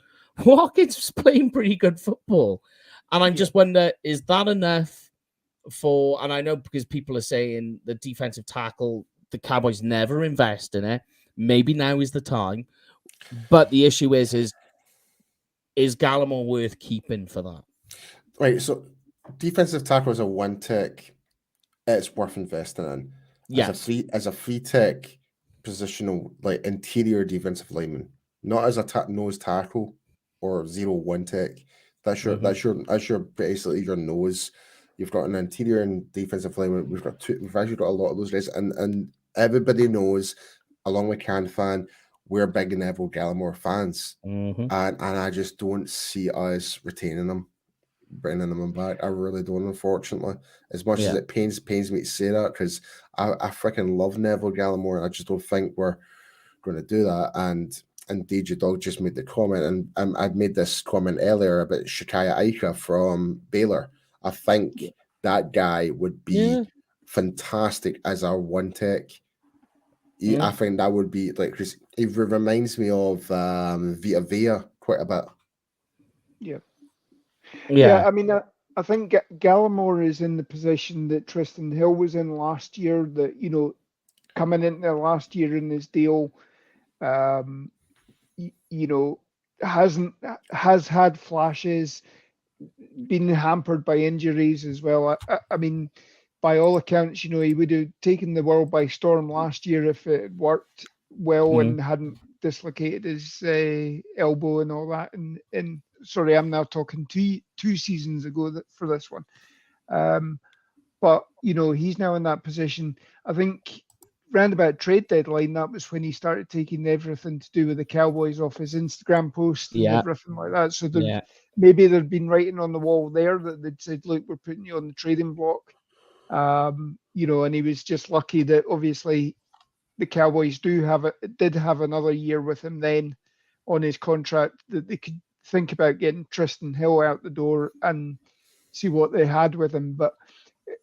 Watkins was playing pretty good football. And I just wonder, is that enough for, and I know because people are saying the defensive tackle, the Cowboys never invest in it. Maybe now is the time. But the issue is Gallimore worth keeping for that? Right, so defensive tackle is a one tick. It's worth investing in. Yes. As a free tick positional, like interior defensive lineman, not as a nose tackle or 0-1 tick. That's your basically your nose. You've got an interior and defensive lineman. We've actually got a lot of those guys, and everybody knows, along with Can fan, we're big Neville Gallimore fans, and I just don't see us retaining them, bringing them back. I really don't, unfortunately. As much as it pains me to say that, because I freaking love Neville Gallimore, and I just don't think we're going to do that. And DJ Dog just made the comment, and I'd made this comment earlier about Shakaya Aika from Baylor. I think that guy would be fantastic as our one tech. I think that would be like, because it reminds me of Vita Vea quite a bit. Yeah. I mean, I think Gallimore is in the position that Tristan Hill was in last year. That coming into last year in his deal, has had flashes, been hampered by injuries as well. I mean, by all accounts, he would have taken the world by storm last year if it worked well and hadn't dislocated his elbow and all that. And sorry, I'm now talking two seasons ago for this one. But he's now in that position. I think round about trade deadline, that was when he started taking everything to do with the Cowboys off his Instagram post and everything like that. So maybe there'd been writing on the wall there that they'd said, "Look, we're putting you on the trading block." You know, and he was just lucky that obviously the Cowboys did have another year with him then on his contract, that they could think about getting Tristan Hill out the door and see what they had with him. But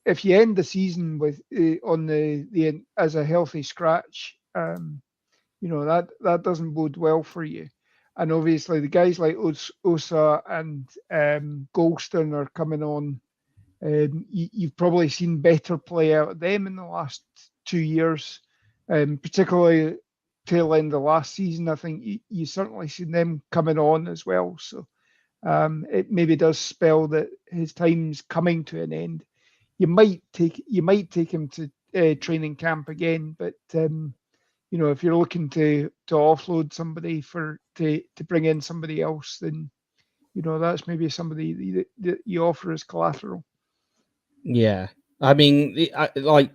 if you end the season with on the as a healthy scratch, you know, that doesn't bode well for you. And obviously the guys like Osa and Golston are coming on. You've probably seen better play out of them in the last 2 years, particularly tail end of last season. I think you certainly seen them coming on as well. So it maybe does spell that his time's coming to an end. You might take him to training camp again, but you know, if you're looking to offload somebody to bring in somebody else, then you know that's maybe somebody that you offer as collateral. Yeah, I mean, like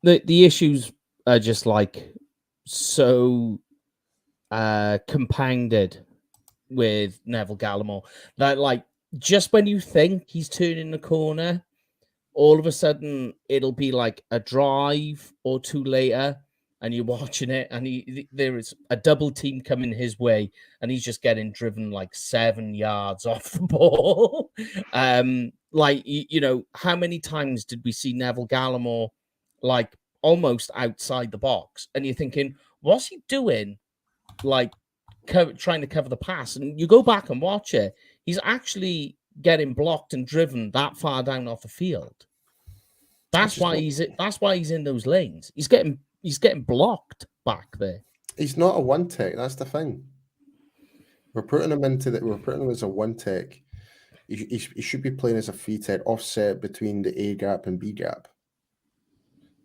the issues are just like so compounded with Neville Gallimore that, like, just when you think he's turning the corner, all of a sudden it'll be like a drive or two later, and you're watching it, and there is a double team coming his way, and he's just getting driven like 7 yards off the ball. Like, you know, how many times did we see Neville Gallimore like almost outside the box, and you're thinking, what's he doing? Like trying to cover the pass, and you go back and watch it, he's actually getting blocked and driven that far down off the field. That's why he's in those lanes. He's getting blocked back there. He's not a one tech. That's the thing. We're putting him as a one tech. He should be playing as a 3 tech, offset between the A gap and B gap.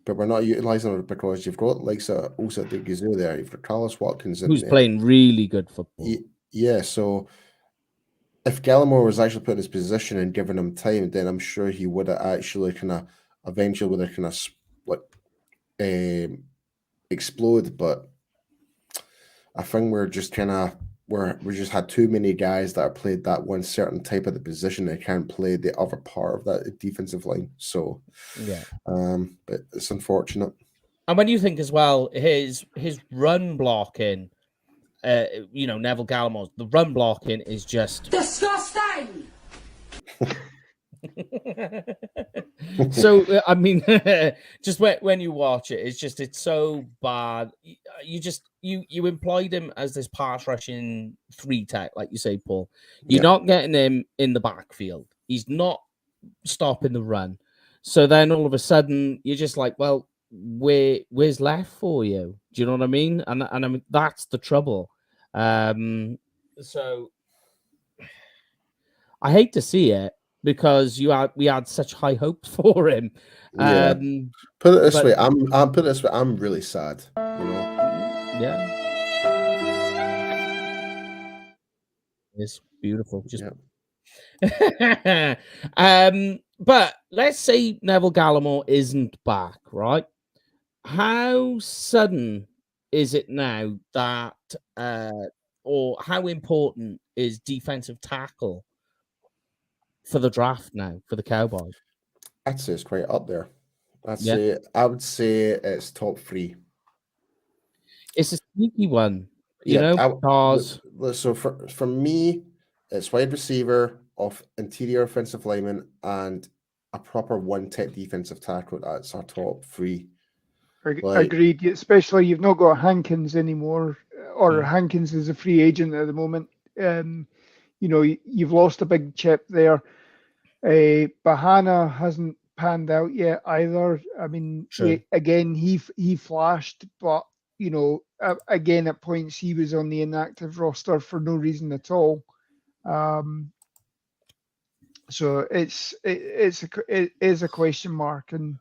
But we're not utilising it because you've got like Osa de Gazoo there. You've got Carlos Watkins in who's there, playing really good football. Yeah, so if Gallimore was actually put in his position and given him time, then I'm sure he would have actually eventually explode. But I think we're just we just had too many guys that are played that one certain type of the position. They can't play the other part of that defensive line. So yeah, but it's unfortunate. And when you think as well, his run blocking, you know, Neville Gallimore's, the run blocking is just disgusting. So I mean, just when you watch it, it's so bad. You employed him as this pass rushing 3 tech, like you say, Paul. You're not getting him in the backfield. He's not stopping the run. So then all of a sudden you're just like, well, where's left for you? Do you know what I mean? And I mean, that's the trouble. So I hate to see it, because we had such high hopes for him. Put it this way, I'm really sad, you know. Yeah, it's beautiful. Just but let's say Neville Gallimore isn't back, right? How sudden is it now that or how important is defensive tackle for the draft now for the Cowboys? I'd say it's quite up there. I would say it's top 3. It's a sneaky one, you know, because so for me, it's wide receiver, of interior offensive lineman, and a proper one tech defensive tackle. That's our top 3. Agreed. Especially you've not got Hankins anymore, or Hankins is a free agent at the moment. You know, you've lost a big chip there. Bahana hasn't panned out yet either. I mean, he flashed, but you know, again at points he was on the inactive roster for no reason at all. So it is a question mark, and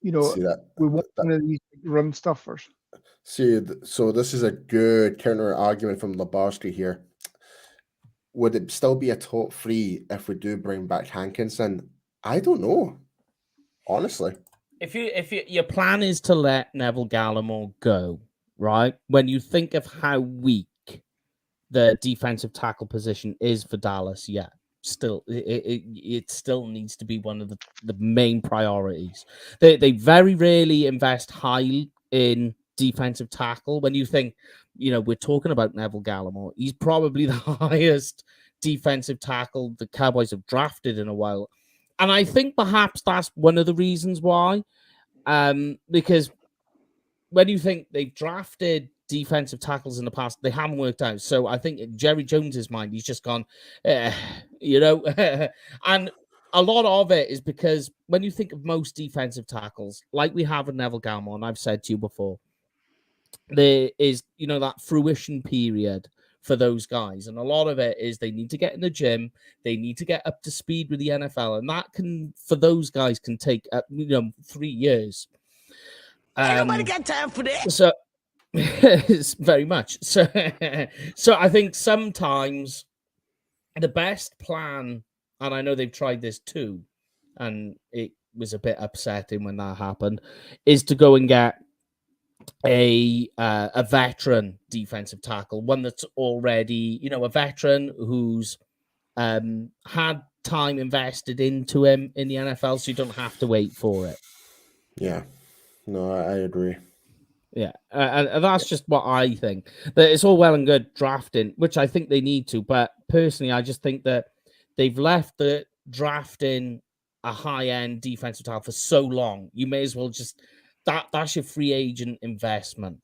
you know, we want one of these run stuffers. So this is a good counter argument from Labarski here. Would it still be a top 3 if we do bring back Hankinson? I don't know, honestly. if your plan is to let Neville Gallimore go, right? When you think of how weak the defensive tackle position is for Dallas, yeah, still it still needs to be one of the main priorities. They very rarely invest high in defensive tackle. When you think, we're talking about Neville Gallimore, he's probably the highest defensive tackle the Cowboys have drafted in a while. And I think perhaps that's one of the reasons why. Because when you think they've drafted defensive tackles in the past, they haven't worked out. So I think in Jerry Jones's mind, he's just gone, and a lot of it is because when you think of most defensive tackles, like we have with Neville Gallimore, and I've said to you before, there is, that fruition period for those guys. And a lot of it is they need to get in the gym. They need to get up to speed with the NFL. And that can, for those guys, can take, 3 years. Ain't nobody got time for that. So it's very much. So I think sometimes the best plan, and I know they've tried this too, and it was a bit upsetting when that happened, is to go and get a veteran defensive tackle, one that's already, a veteran who's had time invested into him in the NFL, so you don't have to wait for it. Yeah. No, I agree. Yeah, and that's just what I think. That it's all well and good drafting, which I think they need to, but personally, I just think that they've left the drafting a high-end defensive tackle for so long. You may as well just that's your free agent investment.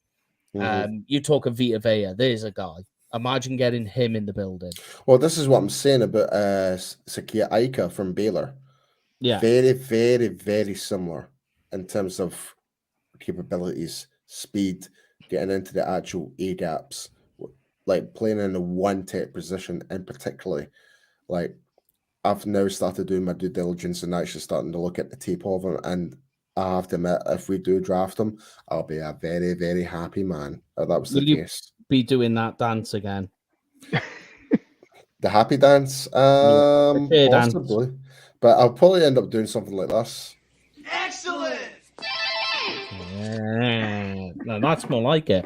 Mm-hmm. You talk of Vita Vea, there's a guy. Imagine getting him in the building. Well, this is what I'm saying about Sakia Aika from Baylor. Yeah, very, very, very similar in terms of capabilities, speed, getting into the actual A gaps, like playing in the one tech position in particularly. Like I've now started doing my due diligence and actually starting to look at the tape of him, and I have to admit, if we do draft him, I'll be a very, very happy man if that was the case. Be doing that dance again? The happy dance, possibly, but I'll probably end up doing something like this. Excellent. Yeah, no, that's more like it.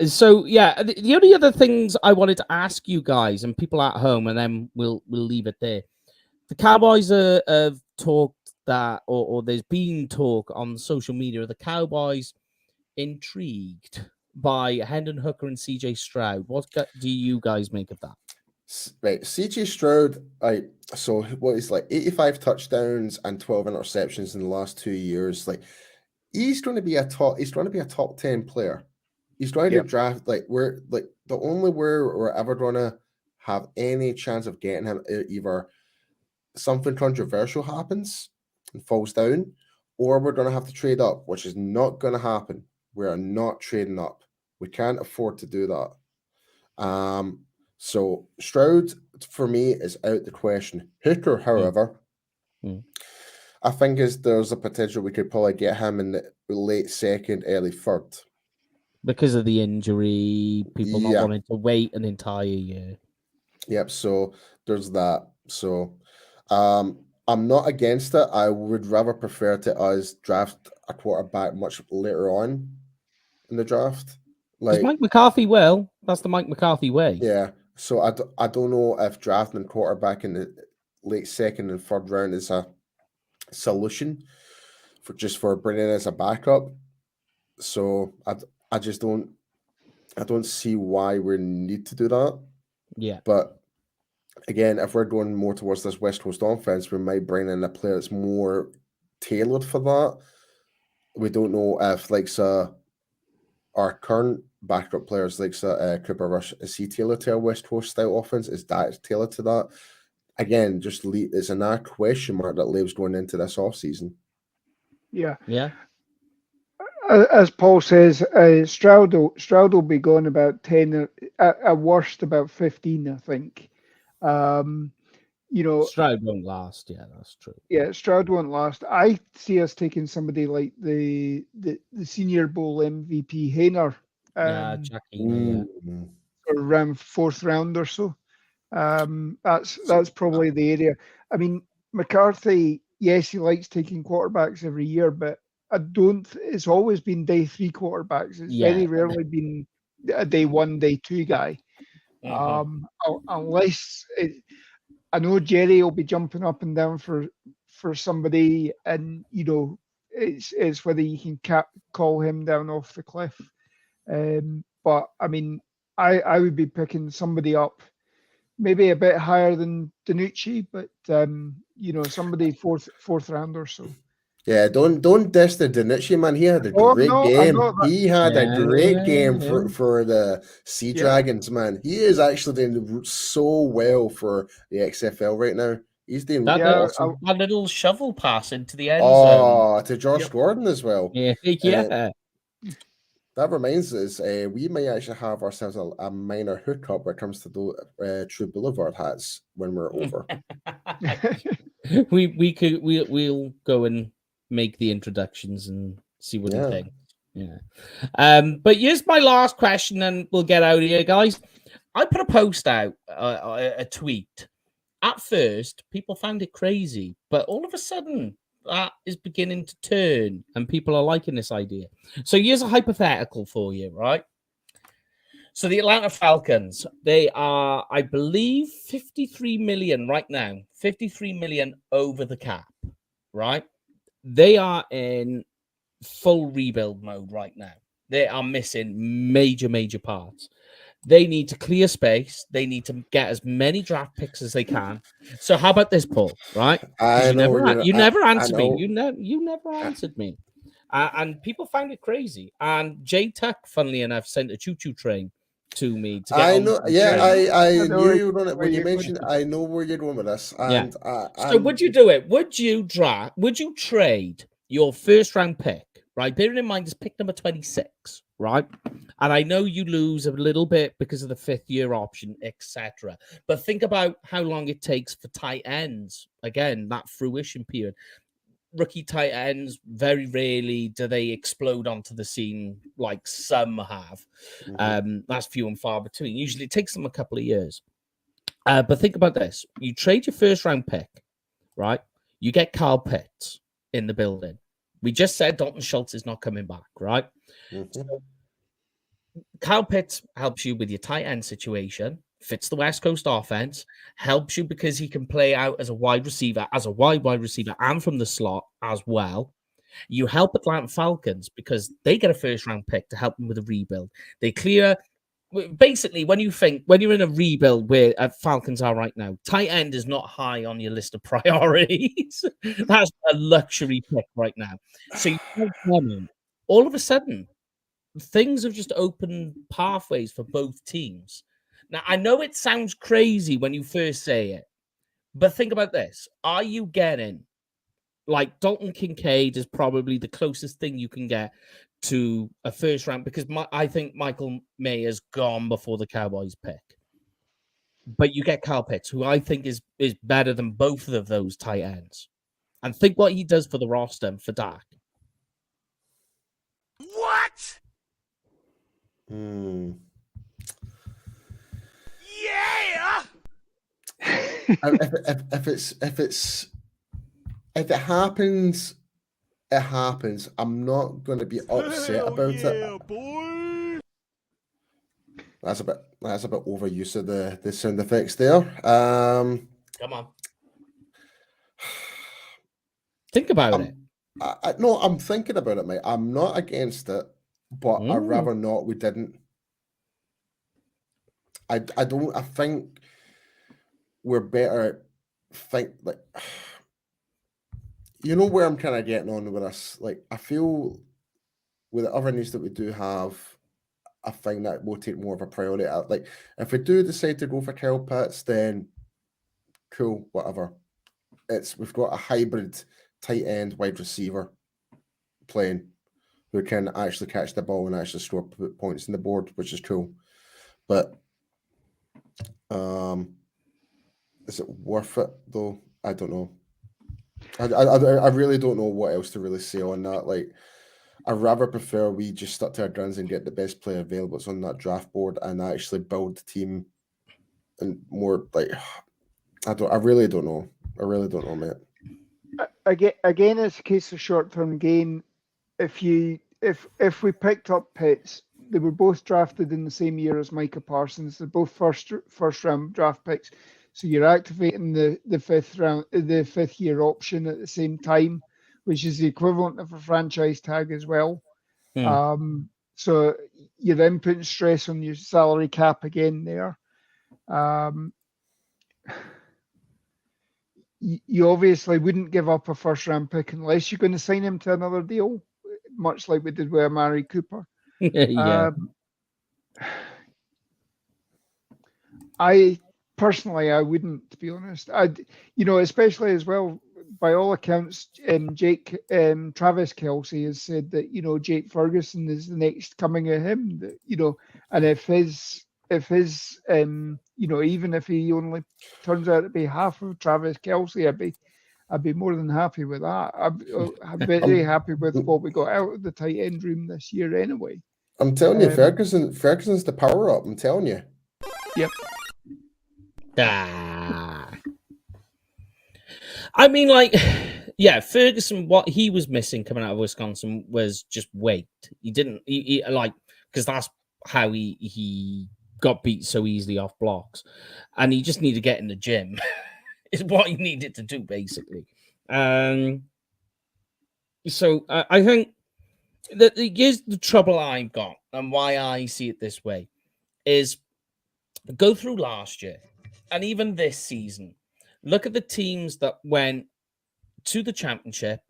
So yeah, the only other things I wanted to ask you guys and people at home, and then we'll leave it there. The Cowboys have talked that, or there's been talk on social media of the Cowboys intrigued by Hendon Hooker and CJ Stroud. What do you guys make of that? Right, CJ Stroud, so what is 85 touchdowns and 12 interceptions in the last 2 years. Like he's going to be a top 10 player. He's going to draft we're the only we're ever going to have any chance of getting him, either something controversial happens and falls down, or we're going to have to trade up, which is not going to happen. We are not trading up. We can't afford to do that. So Stroud for me is out the question. Hooker, however, I think there's a potential we could probably get him in the late second, early third. Because of the injury, people not wanting to wait an entire year. Yep, so there's that. So I'm not against it. I would rather prefer to us draft a quarterback much later on in the draft. Like Mike McCarthy will. That's the Mike McCarthy way. Yeah. So I don't know if drafting a quarterback in the late second and third round is a solution for bringing in as a backup. So I just don't see why we need to do that. Yeah. But again, if we're going more towards this West Coast offense, we might bring in a player that's more tailored for that. We don't know if our current backup players Cooper Rush, is he tailored to a West Coast style offense? Is that tailored to that? Again, it's another question mark that leaves going into this offseason. Yeah. Yeah. As Paul says, Stroud will be going about 10, at worst about 15, I think. Stroud won't last. Yeah, that's true. Yeah, Stroud won't last. I see us taking somebody like the Senior Bowl MVP Hayner. Jackie. Around fourth round or so. That's probably the area. I mean, McCarthy, yes, he likes taking quarterbacks every year, but I don't. It's always been day 3 quarterbacks. It's very rarely been a day 1, day 2 guy. Unless I know Jerry will be jumping up and down for somebody, and it's whether you can call him down off the cliff. But I mean, I would be picking somebody up, maybe a bit higher than Danucci, but somebody fourth round or so. Yeah, don't diss the Danucci, man. He had a great game. He had a great game for the Sea Dragons, man. He is actually doing so well for the XFL right now. He's doing awesome. A little shovel pass into the end zone. To Josh Gordon as well. Yeah. That reminds us, we may actually have ourselves a minor hookup when it comes to the True Boulevard hats when we're over. We'll go and make the introductions and see what you think. Yeah. But here's my last question, and we'll get out of here, guys. I put a post out, a tweet. At first, people found it crazy, but all of a sudden, that is beginning to turn, and people are liking this idea. So here's a hypothetical for you, right? So the Atlanta Falcons, they are, I believe, 53 million right now, 53 million over the cap, right? They are in full rebuild mode right now. They are missing major parts. They need to clear space. They need to get as many draft picks as they can. So how about this, Paul? Right? You never answered me. You never answered me. And people found it crazy. And J Tuck, funnily enough, sent a choo-choo train to me. To get I know. Yeah, I knew you were on it when you mentioned. I know where you're going with this. And so would you do it? Would you trade your first round pick? Right, bearing in mind it's pick number 26, right? And I know you lose a little bit because of the 5th year option, etc. But think about how long it takes for tight ends. Again, that fruition period. Rookie tight ends, very rarely do they explode onto the scene like some have. That's few and far between. Usually it takes them a couple of years. But think about this. You trade your first round pick, right? You get Kyle Pitts in the building. We just said Dalton Schultz is not coming back, right? So Kyle Pitts helps you with your tight end situation, fits the West Coast offense, helps you because he can play out as a wide receiver, wide receiver, and from the slot as well. You help Atlanta Falcons because they get a first-round pick to help them with a rebuild. They clear... Basically, when you're in a rebuild where Falcons are right now, tight end is not high on your list of priorities. That's a luxury pick right now. So all of a sudden, things have just opened pathways for both teams. Now, I know it sounds crazy when you first say it, but think about this. Are you getting, like, Dalton Kincaid is probably the closest thing you can get to a first round, because I think Michael May has gone before the Cowboys pick. But you get Kyle Pitts, who I think is better than both of those tight ends. And think what he does for the roster and for Dak. What? Yeah. If it happens, it happens. I'm not going to be upset about it. Boy. That's a bit overuse of the sound effects there. Come on. Think about it. No, I'm thinking about it, mate. I'm not against it, but I'd rather not. We didn't. I think we're better. You know where I'm kind of getting on with this. Like, I feel with the other news that we do have, I think that will take more of a priority. Like, if we do decide to go for Kyle Pitts, then cool, whatever. We've got a hybrid tight end wide receiver playing who can actually catch the ball and actually score points in the board, which is cool. But is it worth it though? I don't know. I really don't know what else to really say on that. Like, I'd rather prefer we just stuck to our guns and get the best player available that's on that draft board and actually build the team and more like I really don't know. I really don't know, mate. again, it's a case of short-term gain. If we picked up Pitts, they were both drafted in the same year as Micah Parsons. They're both first round draft picks. So you're activating the fifth year option at the same time, which is the equivalent of a franchise tag as well. So you're then putting stress on your salary cap again there. You obviously wouldn't give up a first round pick unless you're going to sign him to another deal, much like we did with Amari Cooper. Yeah. I personally, I wouldn't, to be honest. Especially as well, by all accounts, Travis Kelce has said that, Jake Ferguson is the next coming of him, and if his, even if he only turns out to be half of Travis Kelce, I'd be more than happy with that. I'm very happy with what we got out of the tight end room this year anyway. I'm telling you, Ferguson's the power up. I'm telling you. Yep. I mean, Ferguson, what he was missing coming out of Wisconsin was just weight. He didn't, because that's how he got beat so easily off blocks. And he just needed to get in the gym, is what he needed to do, basically. So I think that here's the trouble I've got and why I see it this way is go through last year and even this season. Look at the teams that went to the championship,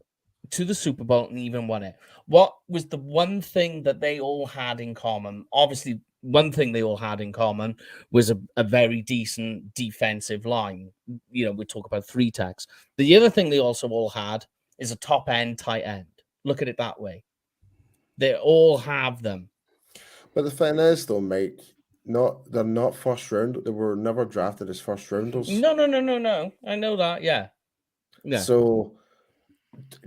to the Super Bowl, and even won it. What was the one thing that they all had in common? Obviously, one thing they all had in common was a very decent defensive line. We talk about 3 tags. The other thing they also all had is a top-end tight end. Look at it that way. They all have them. But the thing is, though, Mike, they're not first round. They were never drafted as first rounders. No. I know that. Yeah. So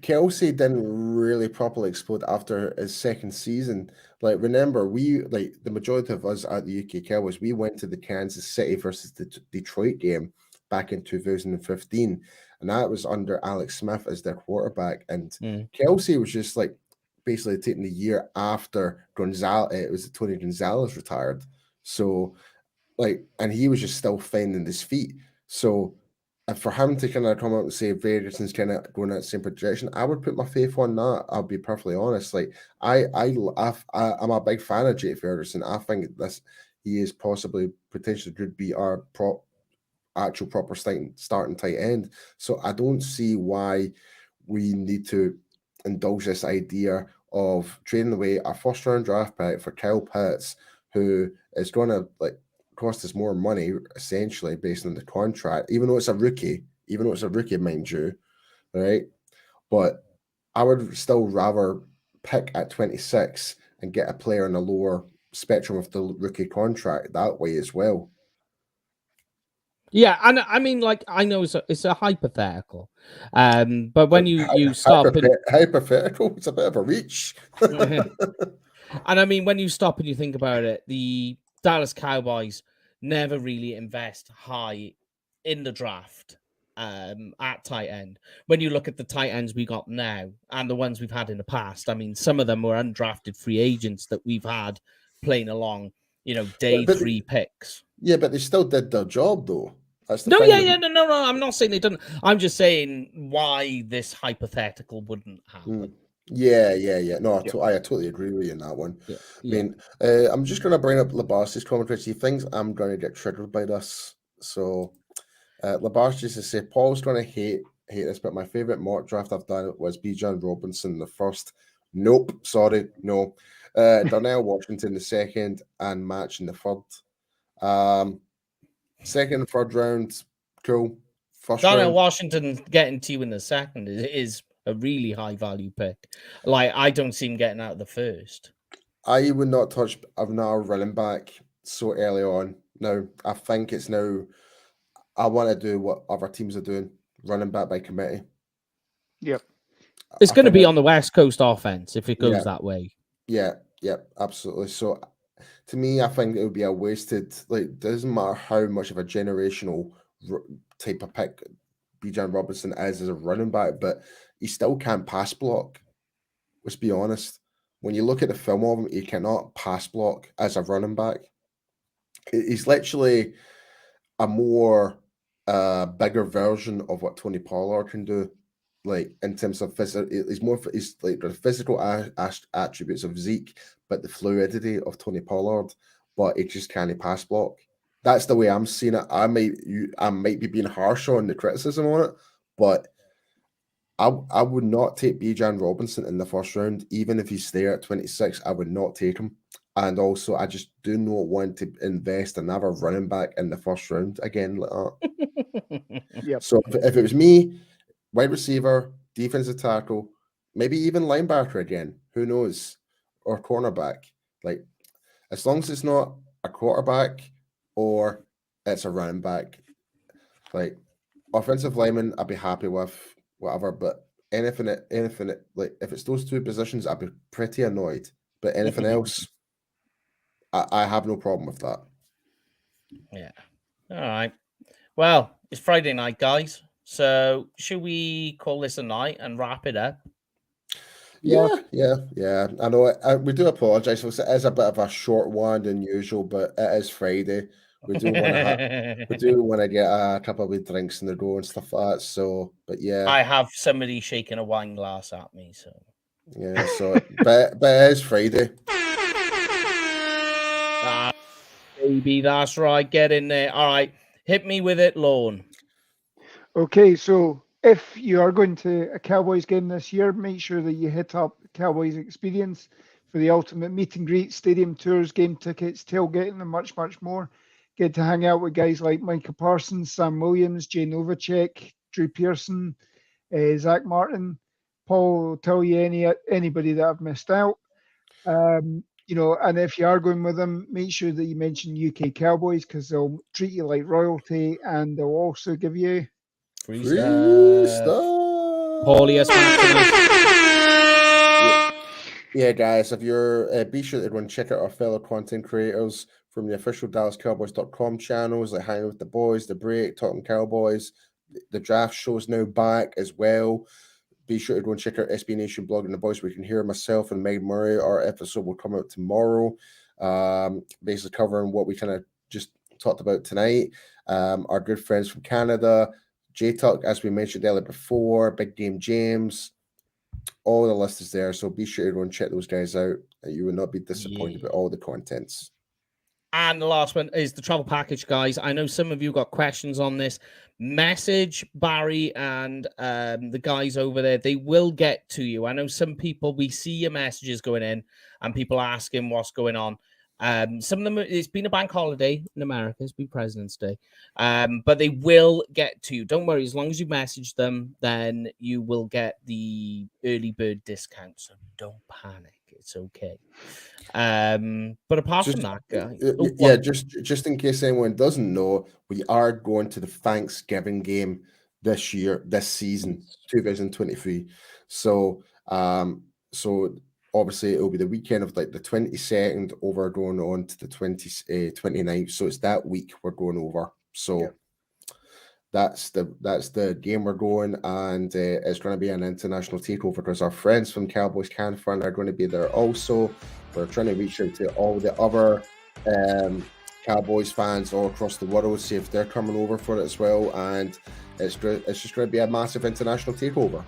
Kelce didn't really properly explode after his second season. Remember, the majority of us at the UK Cowboys, we went to the Kansas City versus the Detroit game back in 2015, and that was under Alex Smith as their quarterback. And Kelce was just basically taking the year after it was Tony Gonzalez retired. So, and he was just still finding his feet. So, for him to kind of come out and say Ferguson's kind of going that same direction, I would put my faith on that. I'll be perfectly honest. I'm a big fan of Jake Ferguson. I think he is potentially could be our actual proper starting tight end. So I don't see why we need to indulge this idea of trading away a first round draft pick for Kyle Pitts, who is going to cost us more money essentially based on the contract, even though it's a rookie, mind you, right? But I would still rather pick at 26 and get a player in the lower spectrum of the rookie contract that way as well. Yeah, and I mean, I know it's a hypothetical, but when you stop hypothetical, it's a bit of a reach. And I mean, when you stop and you think about it, the Dallas Cowboys never really invest high in the draft at tight end. When you look at the tight ends we got now and the ones we've had in the past, I mean, some of them were undrafted free agents that we've had playing along, day 3 picks. Yeah, but they still did their job, though. No, I'm not saying they didn't. I'm just saying why this hypothetical wouldn't happen. Yeah. No, I totally agree with you on that one. Yeah. I mean, I'm just going to bring up Labarski's commentary. He thinks I'm going to get triggered by this. So, Labarski just to say, Paul's going to hate this, but my favorite mock draft I've done was Bijan Robinson the first. Nope, sorry, no. Darnell Washington the second, and Match in the third. Second and third round, cool. Darnell Washington getting to you in the second is a really high value pick. I don't see him getting out of the first. I would not touch another running back so early on. Now, I think it's now, I want to do what other teams are doing, running back by committee. Yep. It's going to be on the West Coast offense if it goes that way. Yeah, absolutely. So, to me, I think it would be a wasted, doesn't matter how much of a generational type of pick Bijan Robinson is as a running back, but he still can't pass block. Let's be honest. When you look at the film of him, he cannot pass block as a running back. He's literally a more bigger version of what Tony Pollard can do. Like in terms of physical, he's like the physical attributes of Zeke, but the fluidity of Tony Pollard. But he just can't pass block. That's the way I'm seeing it. I might be being harsh on the criticism on it, but I would not take Bijan Robinson in the first round, even if he's there at 26. I would not take him. And also, I just do not want to invest another running back in the first round again like that. Yep. So if it was me, wide receiver, defensive tackle, maybe even linebacker again, who knows, or cornerback. Like, as long as it's not a quarterback or it's a running back, like offensive lineman, I'd be happy with whatever. But anything, like if it's those two positions, I'd be pretty annoyed. But anything else, I have no problem with that. Yeah. All right. Well, it's Friday night, guys. So should we call this a night and wrap it up? Yeah. I know we do apologize. It is a bit of a short one than usual, but it is Friday. We do want to get a couple of drinks in the go and stuff like that. So, but yeah, I have somebody shaking a wine glass at me. So yeah. So, but it is Friday. Baby, that's right. Get in there. All right, hit me with it, Lorne. Okay, so if you are going to a Cowboys game this year, make sure that you hit up Cowboys Experience for the ultimate meet and greet, stadium tours, game tickets, tailgating, and much, much more. Get to hang out with guys like Micah Parsons, Sam Williams, Jay Novacek, Drew Pearson, Zach Martin. Paul will tell you anybody that I've missed out. And if you are going with them, make sure that you mention UK Cowboys because they'll treat you like royalty and they'll also give you Free stuff. Paulie, yeah, guys, if you're be sure to go and check out our fellow content creators from the official DallasCowboys.com channels, like Hanging with the Boys, The Break, Talking Cowboys. The draft show's now back as well. Be sure to go and check out SB Nation Blog and the Boys where you can hear myself and Meg Murray. Our episode will come out tomorrow, basically covering what we kind of just talked about tonight. Our good friends from Canada, J-Tuck, as we mentioned earlier before, Big Game James, all the list is there. So be sure to go and check those guys out. You will not be disappointed with all the contents. And the last one is the travel package, guys. I know some of you got questions on this. Message Barry and the guys over there. They will get to you. I know some people, we see your messages going in and people asking what's going on. Some of them, it's been a bank holiday in America. It's been President's Day. But they will get to you. Don't worry. As long as you message them, then you will get the early bird discount. So don't panic. It's okay. But apart from that, guys, just in case anyone doesn't know, we are going to the Thanksgiving game this season, 2023. So obviously it'll be the weekend of like the 22nd over going on to the 29th. So it's that week we're going over. So yeah. That's the game we're going, and it's going to be an international takeover because our friends from Cowboys Can Fund are going to be there also. We're trying to reach out to all the other Cowboys fans all across the world, see if they're coming over for it as well, and it's just going to be a massive international takeover.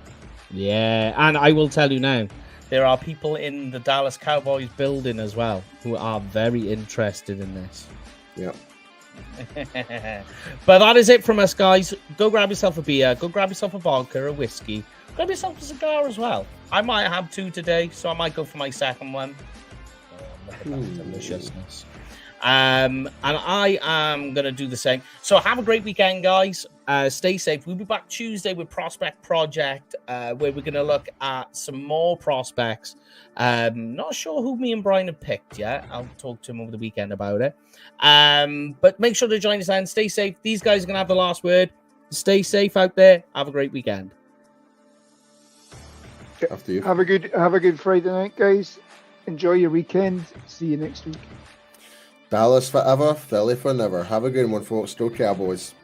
Yeah, and I will tell you now, there are people in the Dallas Cowboys building as well who are very interested in this. Yeah. But that is it from us, guys. Go grab yourself a beer, go grab yourself a vodka, a whiskey, grab yourself a cigar as well. I might have two today, so I might go for my second one. Look at that deliciousness. And I am going to do the same. So have a great weekend, guys. Stay safe. We'll be back Tuesday with Prospect Project, where we're going to look at some more prospects. Not sure who me and Brian have picked yet. I'll talk to him over the weekend about it. But make sure to join us and stay safe. These guys are going to have the last word. Stay safe out there. Have a great weekend. After you. Have a good Friday night, guys. Enjoy your weekend. See you next week. Dallas forever, Philly for never. Have a good one, folks. Go Cowboys.